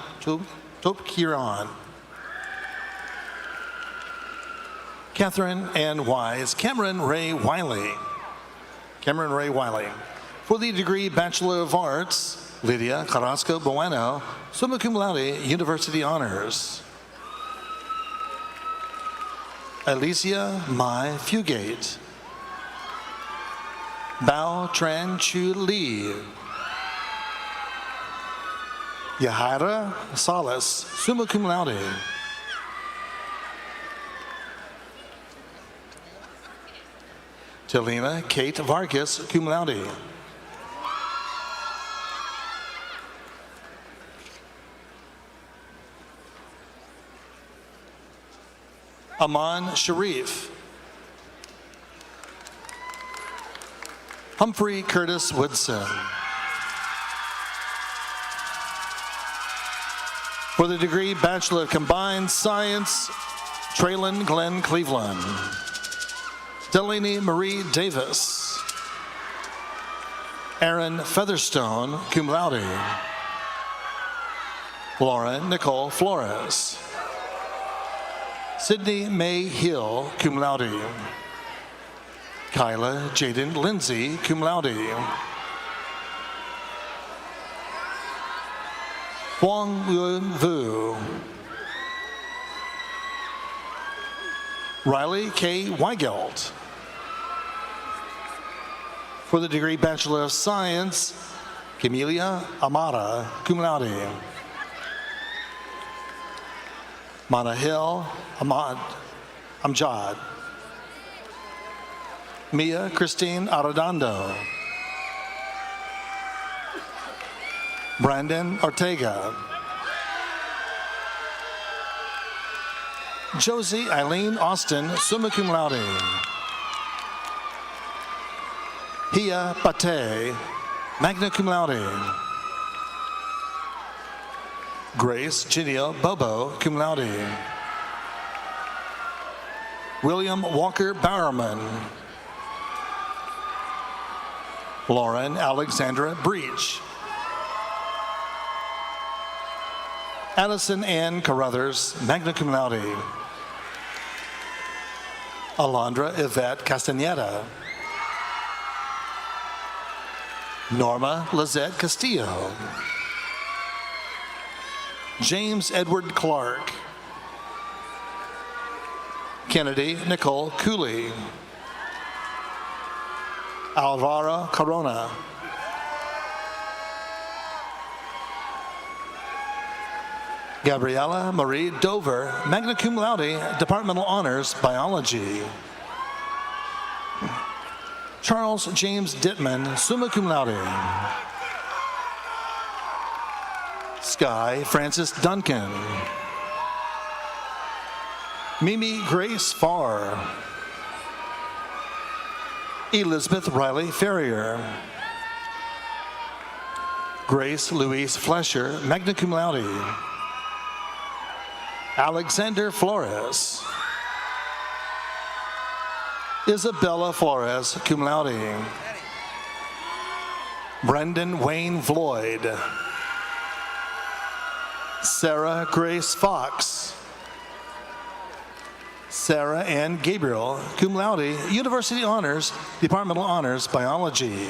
Topkiran. Catherine Ann Wise. Cameron Ray Wiley. Cameron Ray Wiley. For the degree Bachelor of Arts, Lydia Carrasco Bueno, summa cum laude, University Honors. Alicia Mai Fugate. Bao Tran Chu Li. Yahara Salas, summa cum laude. Talina Kate Vargas, cum laude. Aman Sharif. Humphrey Curtis Woodson. For the degree Bachelor of Combined Science, Traylon Glenn Cleveland. Delaney Marie Davis. Aaron Featherstone, cum laude. Lauren Nicole Flores. Sydney May Hill, cum laude. Kyla Jaden Lindsay, cum laude. Huang Yun Vu. Riley K. Weigelt. For the degree Bachelor of Science, Camelia Amara, cum laude. Manahil Amjad. Mia Christine Arredondo. Brandon Ortega. Josie Eileen Austin, summa cum laude. Hia Pate, magna cum laude. Grace Ginio Bobo, cum laude. William Walker Bowerman. Lauren Alexandra Breach. Addison Ann Carruthers, magna cum laude. Alondra Yvette Castaneda. Norma Lizette Castillo. James Edward Clark. Kennedy Nicole Cooley. Alvara Corona. Gabriella Marie Dover, magna cum laude, Departmental Honors, Biology. Charles James Dittman, summa cum laude. Sky Francis Duncan. Mimi Grace Farr. Elizabeth Riley Ferrier. Grace Louise Flesher, magna cum laude. Alexander Flores. Isabella Flores, cum laude. Brendan Wayne Floyd. Sarah Grace Fox. Sarah Ann Gabriel, cum laude, University Honors, Departmental Honors, Biology.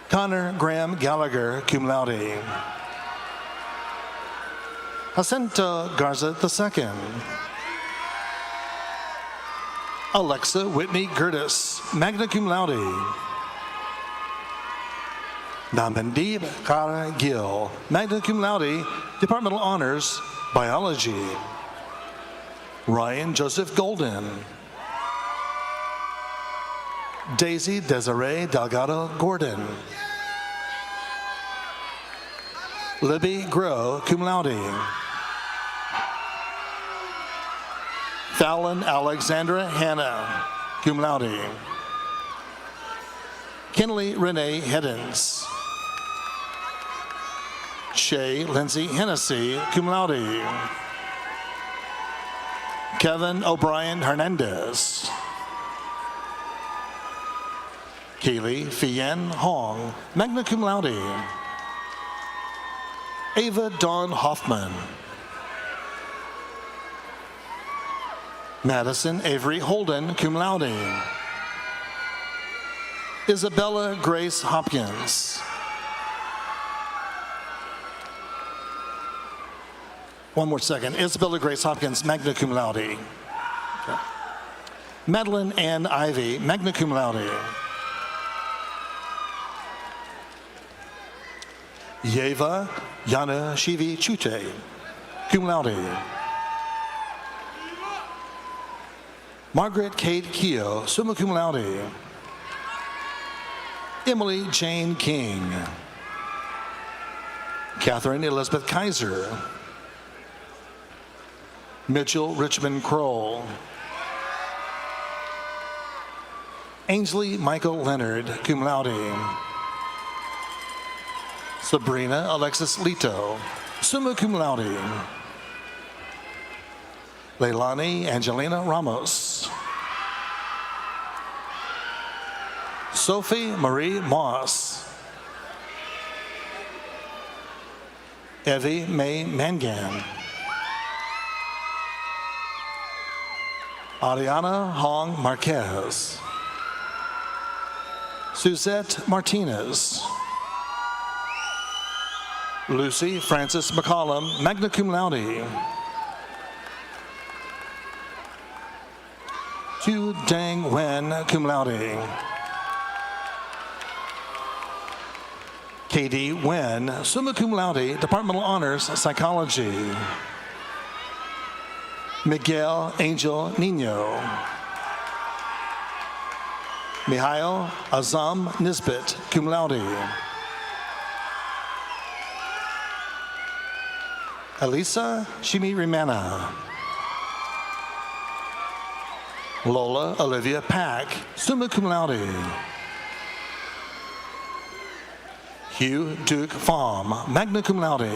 Connor Graham Gallagher, cum laude. Jacinta Garza II. Alexa Whitney Gertis, magna cum laude. Namandeep Kara Gill, magna cum laude, Departmental Honors, Biology. Ryan Joseph Golden. Daisy Desiree Delgado Gordon. Libby Groh, cum laude. Fallon Alexandra Hanna, cum laude. Kinley Renee Heddens. Shay Lindsay Hennessy, cum laude. Kevin O'Brien Hernandez. Kaylee Fien Hong, magna cum laude. Ava Dawn Hoffman. Madison Avery Holden, cum laude. Isabella Grace Hopkins. One more second. Isabella Grace Hopkins, magna cum laude. Okay. Madeline Ann Ivy, magna cum laude. Yeva Yana Shivi Chute, cum laude. Margaret Kate Keogh, summa cum laude. Emily Jane King. Catherine Elizabeth Kaiser. Mitchell Richmond Kroll. Ainsley Michael Leonard, cum laude. Sabrina Alexis Lito, summa cum laude. Leilani Angelina Ramos. Sophie Marie Moss. Evie Mae Mangan. Ariana Hong Marquez. Suzette Martinez. Lucy Frances McCollum, magna cum laude. Hu Dang Wen, cum laude. Katie Wen, summa cum laude, Departmental Honors, Psychology. Miguel Angel Nino. Mihail Azam Nisbet, cum laude. Elisa Shimi Rimana. Lola Olivia Pack, summa cum laude. Hugh Duke Pham, magna cum laude.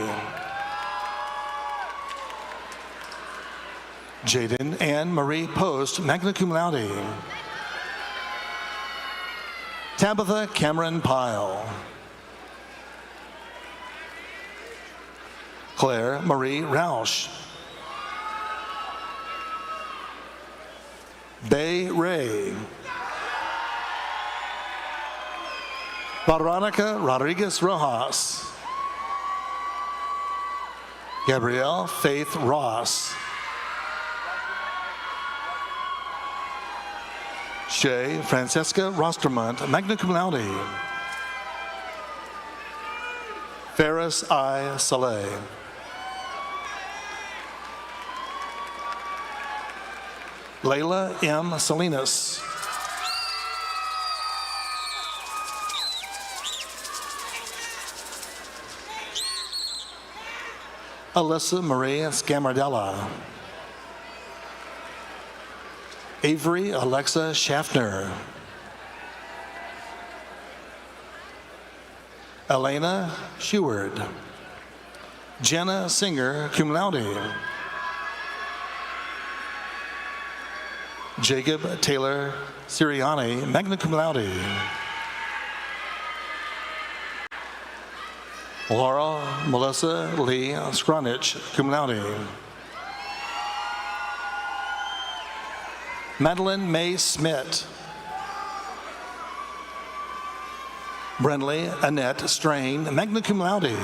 Jaden Ann Marie Post, magna cum laude. Tabitha Cameron Pyle. Claire Marie Rausch. Bay Ray. Veronica Rodriguez Rojas. Gabrielle Faith Ross. Shay Francesca Rostermont, magna cum laude. Ferris I. Saleh. Layla M. Salinas. Alyssa Maria Scamardella. Avery Alexa Schaffner. Elena Sheward. Jenna Singer, cum laude. Jacob Taylor Siriani, magna cum laude. Laura Melissa Lee Skronich, cum laude. Madeline May Smith. Brenley Annette Strain, magna cum laude.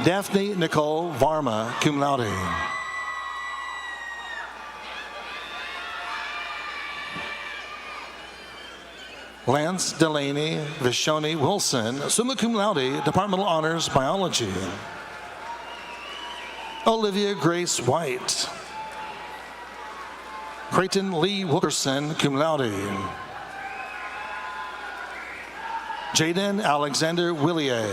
Daphne Nicole Varma, cum laude. Lance Delaney Vishoni Wilson, summa cum laude, Departmental Honors Biology. Olivia Grace White. Creighton Lee Wilkerson, cum laude. Jaden Alexander Willier.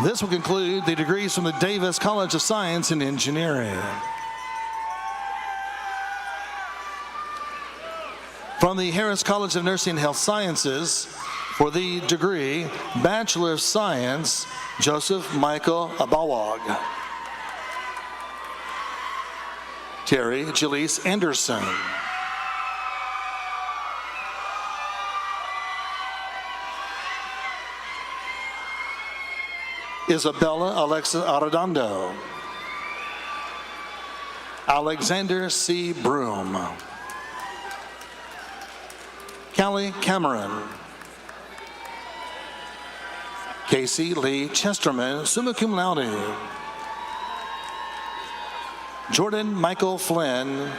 This will conclude the degrees from the Davis College of Science and Engineering. From the Harris College of Nursing and Health Sciences, for the degree Bachelor of Science, Joseph Michael Abawag. Terry Jaleese Anderson. Isabella Alexa Arredondo. Alexander C. Broom. Callie Cameron. Casey Lee Chesterman, summa cum laude. Jordan Michael Flynn.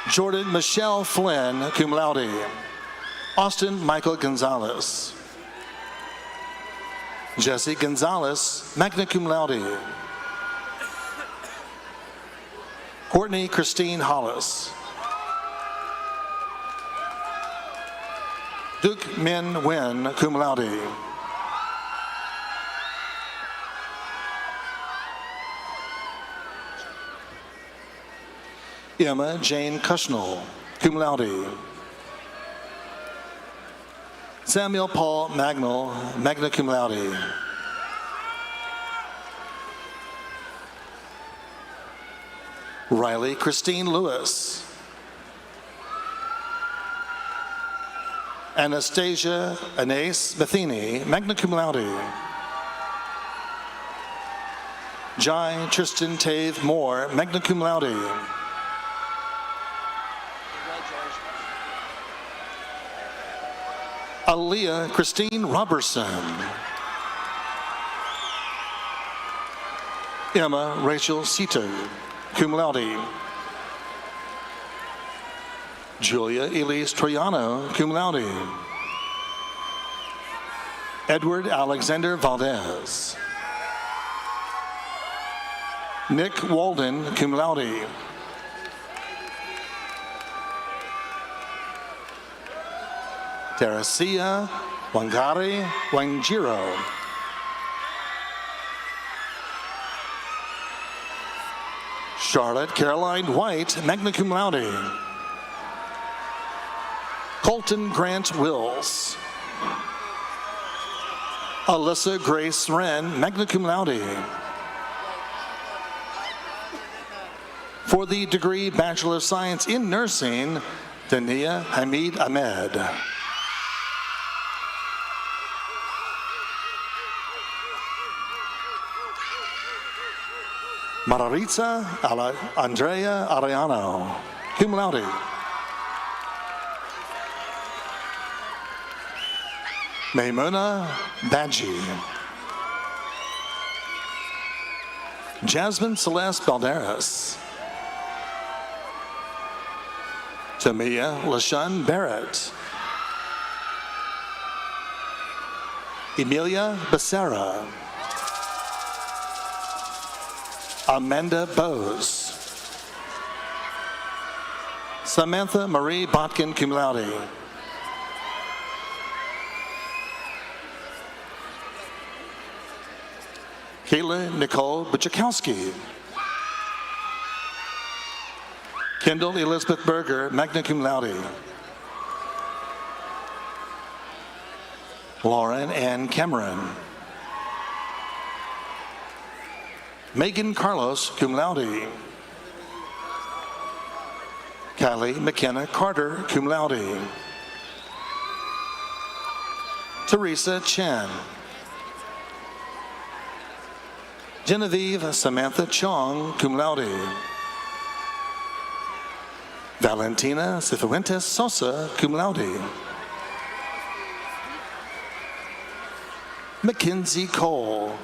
Jordan Michelle Flynn, cum laude. Austin Michael Gonzalez. Jesse Gonzalez, magna cum laude. Courtney Christine Hollis. Duke Min Nguyen, cum laude. Emma Jane Kushnell, cum laude. Samuel Paul Magnell, magna cum laude. Riley Christine Lewis. Anastasia Anais Matheny, magna cum laude. Jai Tristan Tave Moore, magna cum laude. Aaliyah Christine Robertson. Emma Rachel Sito, cum laude. Julia Elise Troyano, cum laude. Edward Alexander Valdez. Nick Walden, cum laude. Teresia Wangari Wanjiro. Charlotte Caroline White, magna cum laude. Colton Grant Wills. Alyssa Grace Wren, magna cum laude. For the degree Bachelor of Science in Nursing, Dania Hamid Ahmed. Maritza Andrea Arellano, cum laude. Maimuna Badji. Jasmine Celeste Balderas. Tamia LaShun Barrett. Emilia Becerra. Amanda Bose. Samantha Marie Botkin, cum laude. Kayla Nicole Buchakowski. Kendall Elizabeth Berger, magna cum laude. Lauren Ann Cameron. Megan Carlos, cum laude. Kylie McKenna Carter, cum laude. Teresa Chen. Genevieve Samantha Chong, cum laude. Valentina Cifuentes Sosa, cum laude. Mackenzie Cole.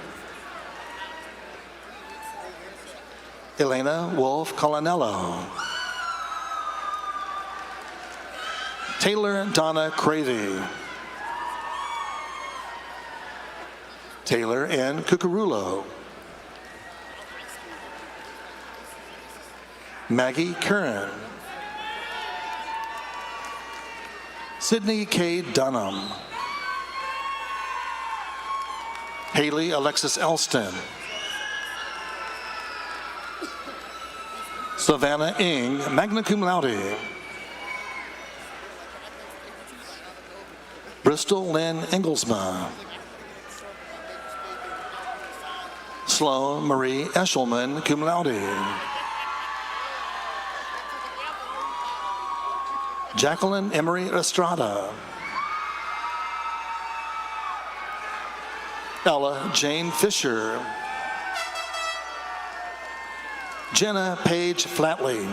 Elena Wolf Colanello. Taylor Donna Cravey. Taylor N. Cucurulo. Maggie Curran. Sydney K. Dunham. Haley Alexis Elston. Savannah Ing, magna cum laude. Bristol Lynn Engelsma. Sloan Marie Eshelman, cum laude. Jacqueline Emery Estrada. Ella Jane Fisher. Jenna Paige Flatley.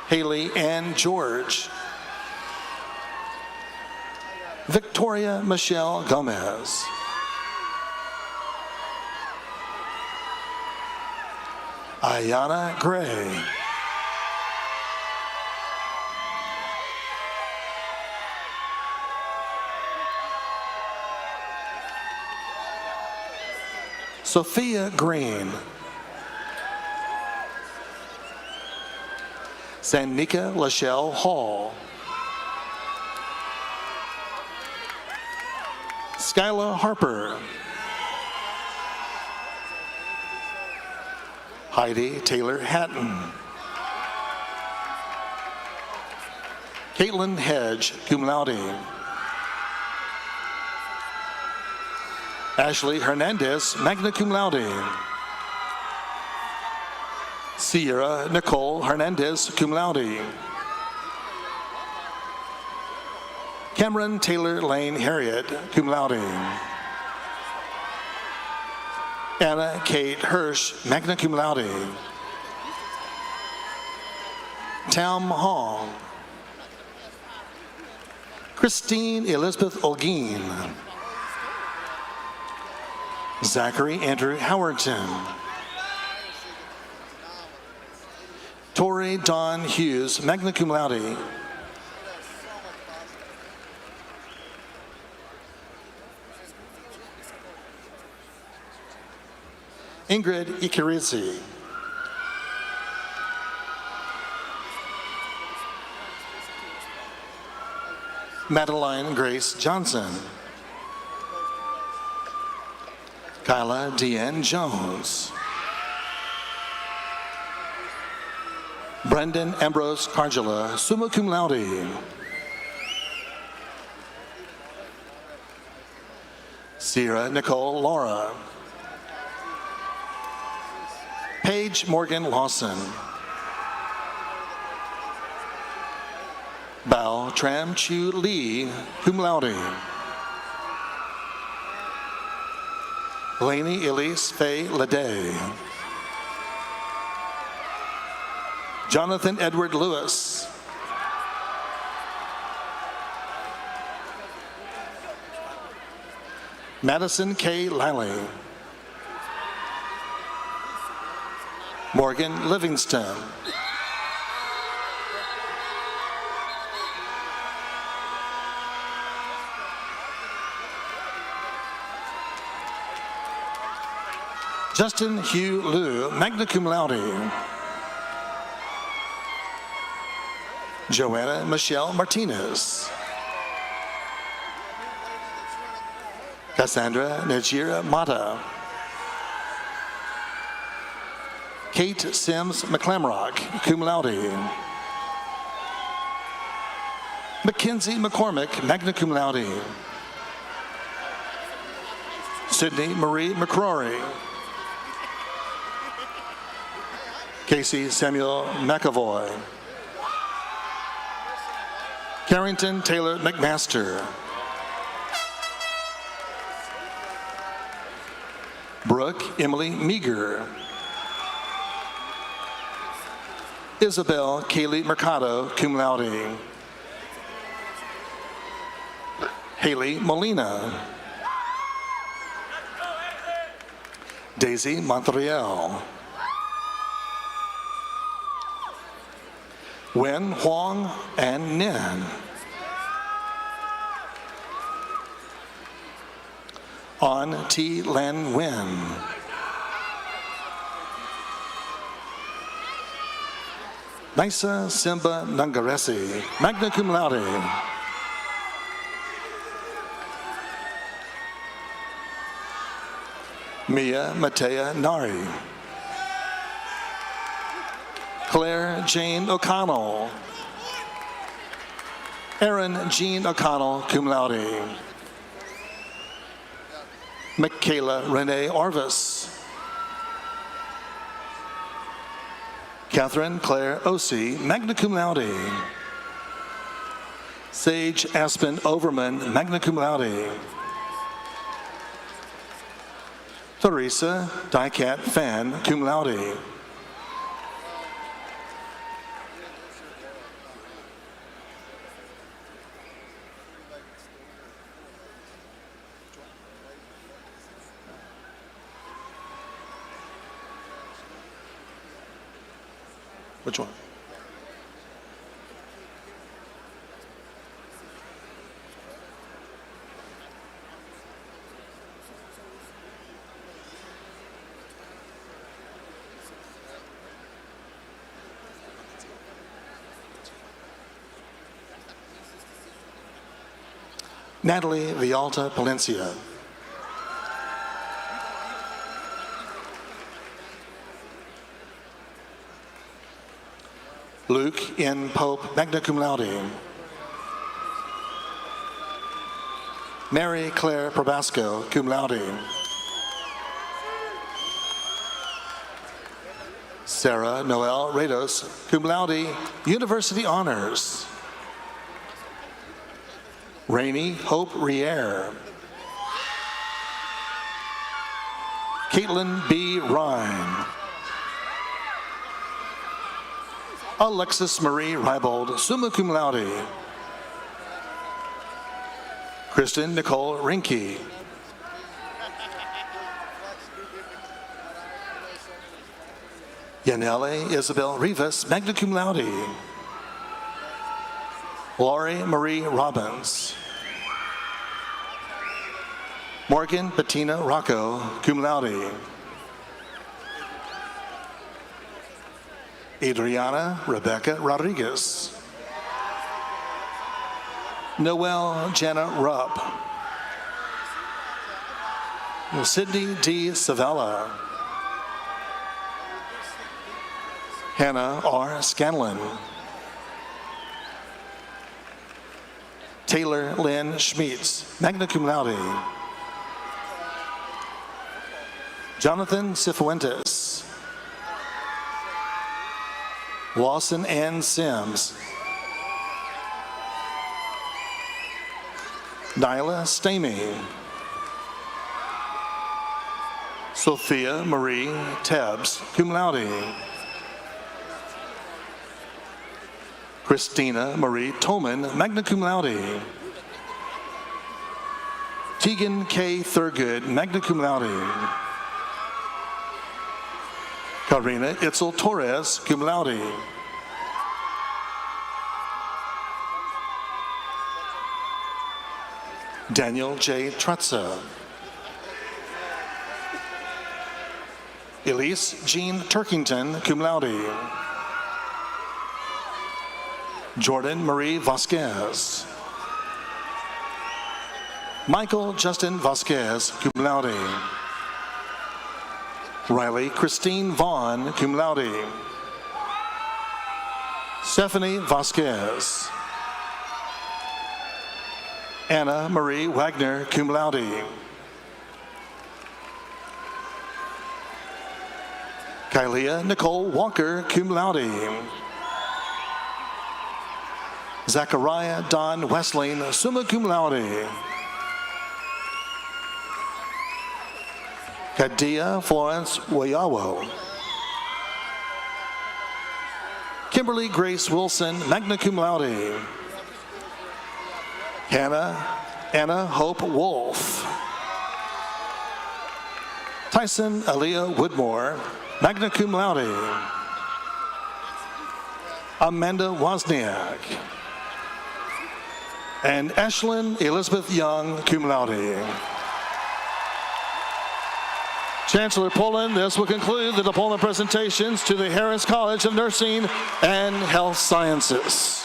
Haley Ann George. Victoria Michelle Gomez. Ayana Gray. Sophia Green. Sanika Lachelle Hall. Skyla Harper. Heidi Taylor Hatton. Caitlin Hedge, cum laude. Ashley Hernandez, magna cum laude. Sierra Nicole Hernandez, cum laude. Cameron Taylor Lane Harriet, cum laude. Anna Kate Hirsch, magna cum laude. Tam Hong. Christine Elizabeth Olguin. Zachary Andrew Howerton. Tori Dawn Hughes, magna cum laude. Ingrid Ikirizi. Madeline Grace Johnson. Kyla Deanne Jones. Brendan Ambrose Cargilla, summa cum laude. Sierra Nicole Laura. Paige Morgan Lawson. Bao Tram Chu Lee, cum laude. Lainey Elise Faye Leday. Jonathan Edward Lewis. Madison K. Liley. Morgan Livingston. Justin Hugh Liu, magna cum laude. Joanna Michelle Martinez. Cassandra Najira Mata. Kate Sims McClamrock, cum laude. Mackenzie McCormick, magna cum laude. Sydney Marie McCrory. Casey Samuel McAvoy. Carrington Taylor McMaster. Brooke Emily Meager. Isabel Kaylee Mercado, cum laude. Haley Molina. Daisy Montreal. Wen Huang and Nin. On T. Len Wen. Nisa Simba Nungaresi, magna cum laude. Mia Matea Nari. Claire Jane O'Connell. Erin Jean O'Connell, cum laude. Michaela Renee Orvis. Catherine Claire Ossie, magna cum laude. Sage Aspen Overman, magna cum laude. Theresa Dycat Fan, cum laude. Which one? Natalie Vialta Palencia. Luke N. Pope, magna cum laude. Mary Claire Probasco, cum laude. Sarah Noel Rados, cum laude, University Honors. Rainey Hope Riere. Caitlin B. Ryan. Alexis Marie Rybold, summa cum laude. Kristen Nicole Rinke. Yanele Isabel Rivas, magna cum laude. Laurie Marie Robbins. Morgan Bettina Rocco, cum laude. Adriana Rebecca Rodriguez. Noelle Jenna Rupp. Sydney D. Savella. Hannah R. Scanlon. Taylor Lynn Schmitz, magna cum laude. Jonathan Cifuentes. Lawson Ann Sims. Nyla Stamey. Sophia Marie Tebbs, cum laude. Christina Marie Tolman, magna cum laude. Tegan K. Thurgood, magna cum laude. Karina Itzel Torres, cum laude. Daniel J. Trutza. Elise Jean Turkington, cum laude. Jordan Marie Vasquez. Michael Justin Vasquez, cum laude. Riley Christine Vaughn, cum laude. Stephanie Vasquez. Anna Marie Wagner, cum laude. Kylia Nicole Walker, cum laude. Zachariah Don Westling, summa cum laude. Kadia Florence Wayawo. Kimberly Grace Wilson, magna cum laude. Hannah Anna Hope Wolf. Tyson Aaliyah Woodmore, magna cum laude. Amanda Wozniak. And Ashlyn Elizabeth Young, cum laude. Chancellor Poland, this will conclude the diploma presentations to the Harris College of Nursing and Health Sciences.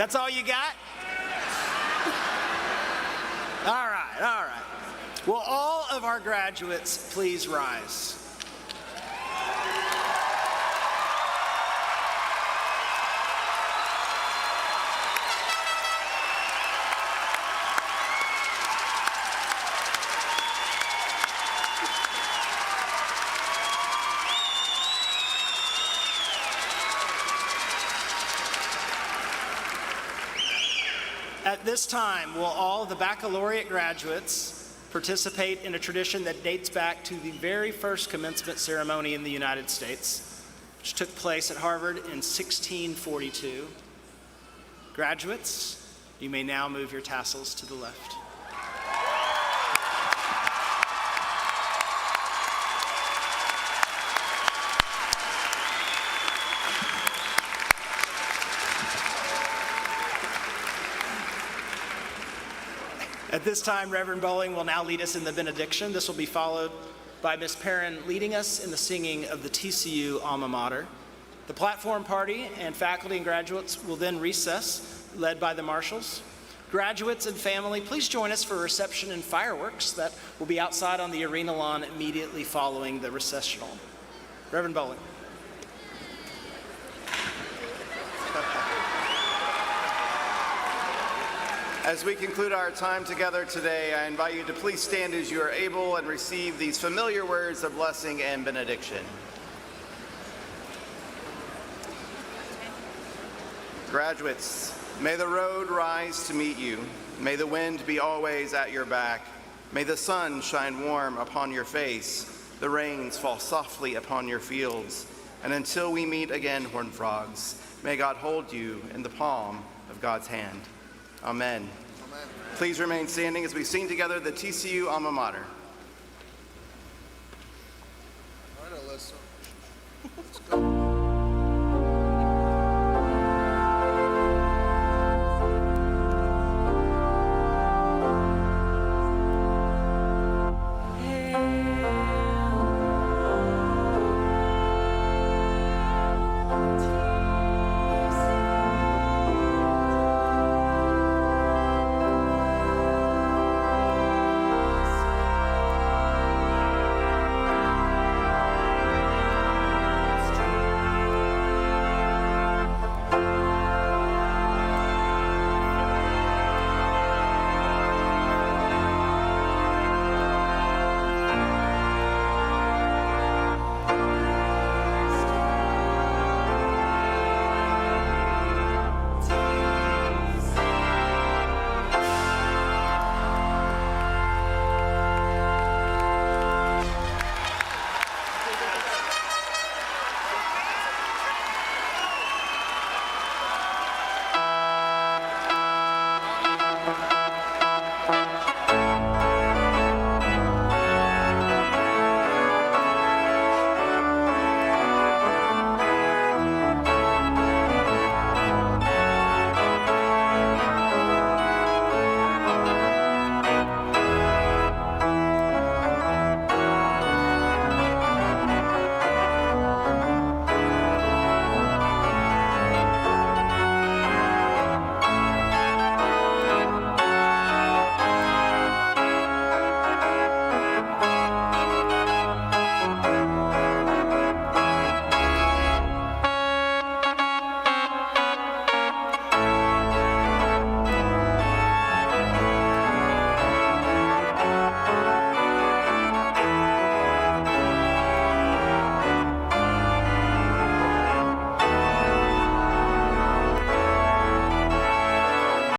That's all you got? All right, all right. Will all of our graduates please rise? At this time, will all the baccalaureate graduates participate in a tradition that dates back to the very first commencement ceremony in the United States, which took place at Harvard in 1642. Graduates, you may now move your tassels to the left. At this time, Reverend Bowling will now lead us in the benediction. This will be followed by Ms. Perrin leading us in the singing of the TCU alma mater. The platform party and faculty and graduates will then recess, led by the marshals. Graduates and family, please join us for a reception and fireworks that will be outside on the arena lawn immediately following the recessional. Reverend Bowling. As we conclude our time together today, I invite you to please stand as you are able and receive these familiar words of blessing and benediction. Graduates, may the road rise to meet you. May the wind be always at your back. May the sun shine warm upon your face, the rains fall softly upon your fields. And until we meet again, Horned Frogs, may God hold you in the palm of God's hand. Amen. Amen. Please remain standing as we sing together the TCU alma mater. All right, Alyssa. Let's go.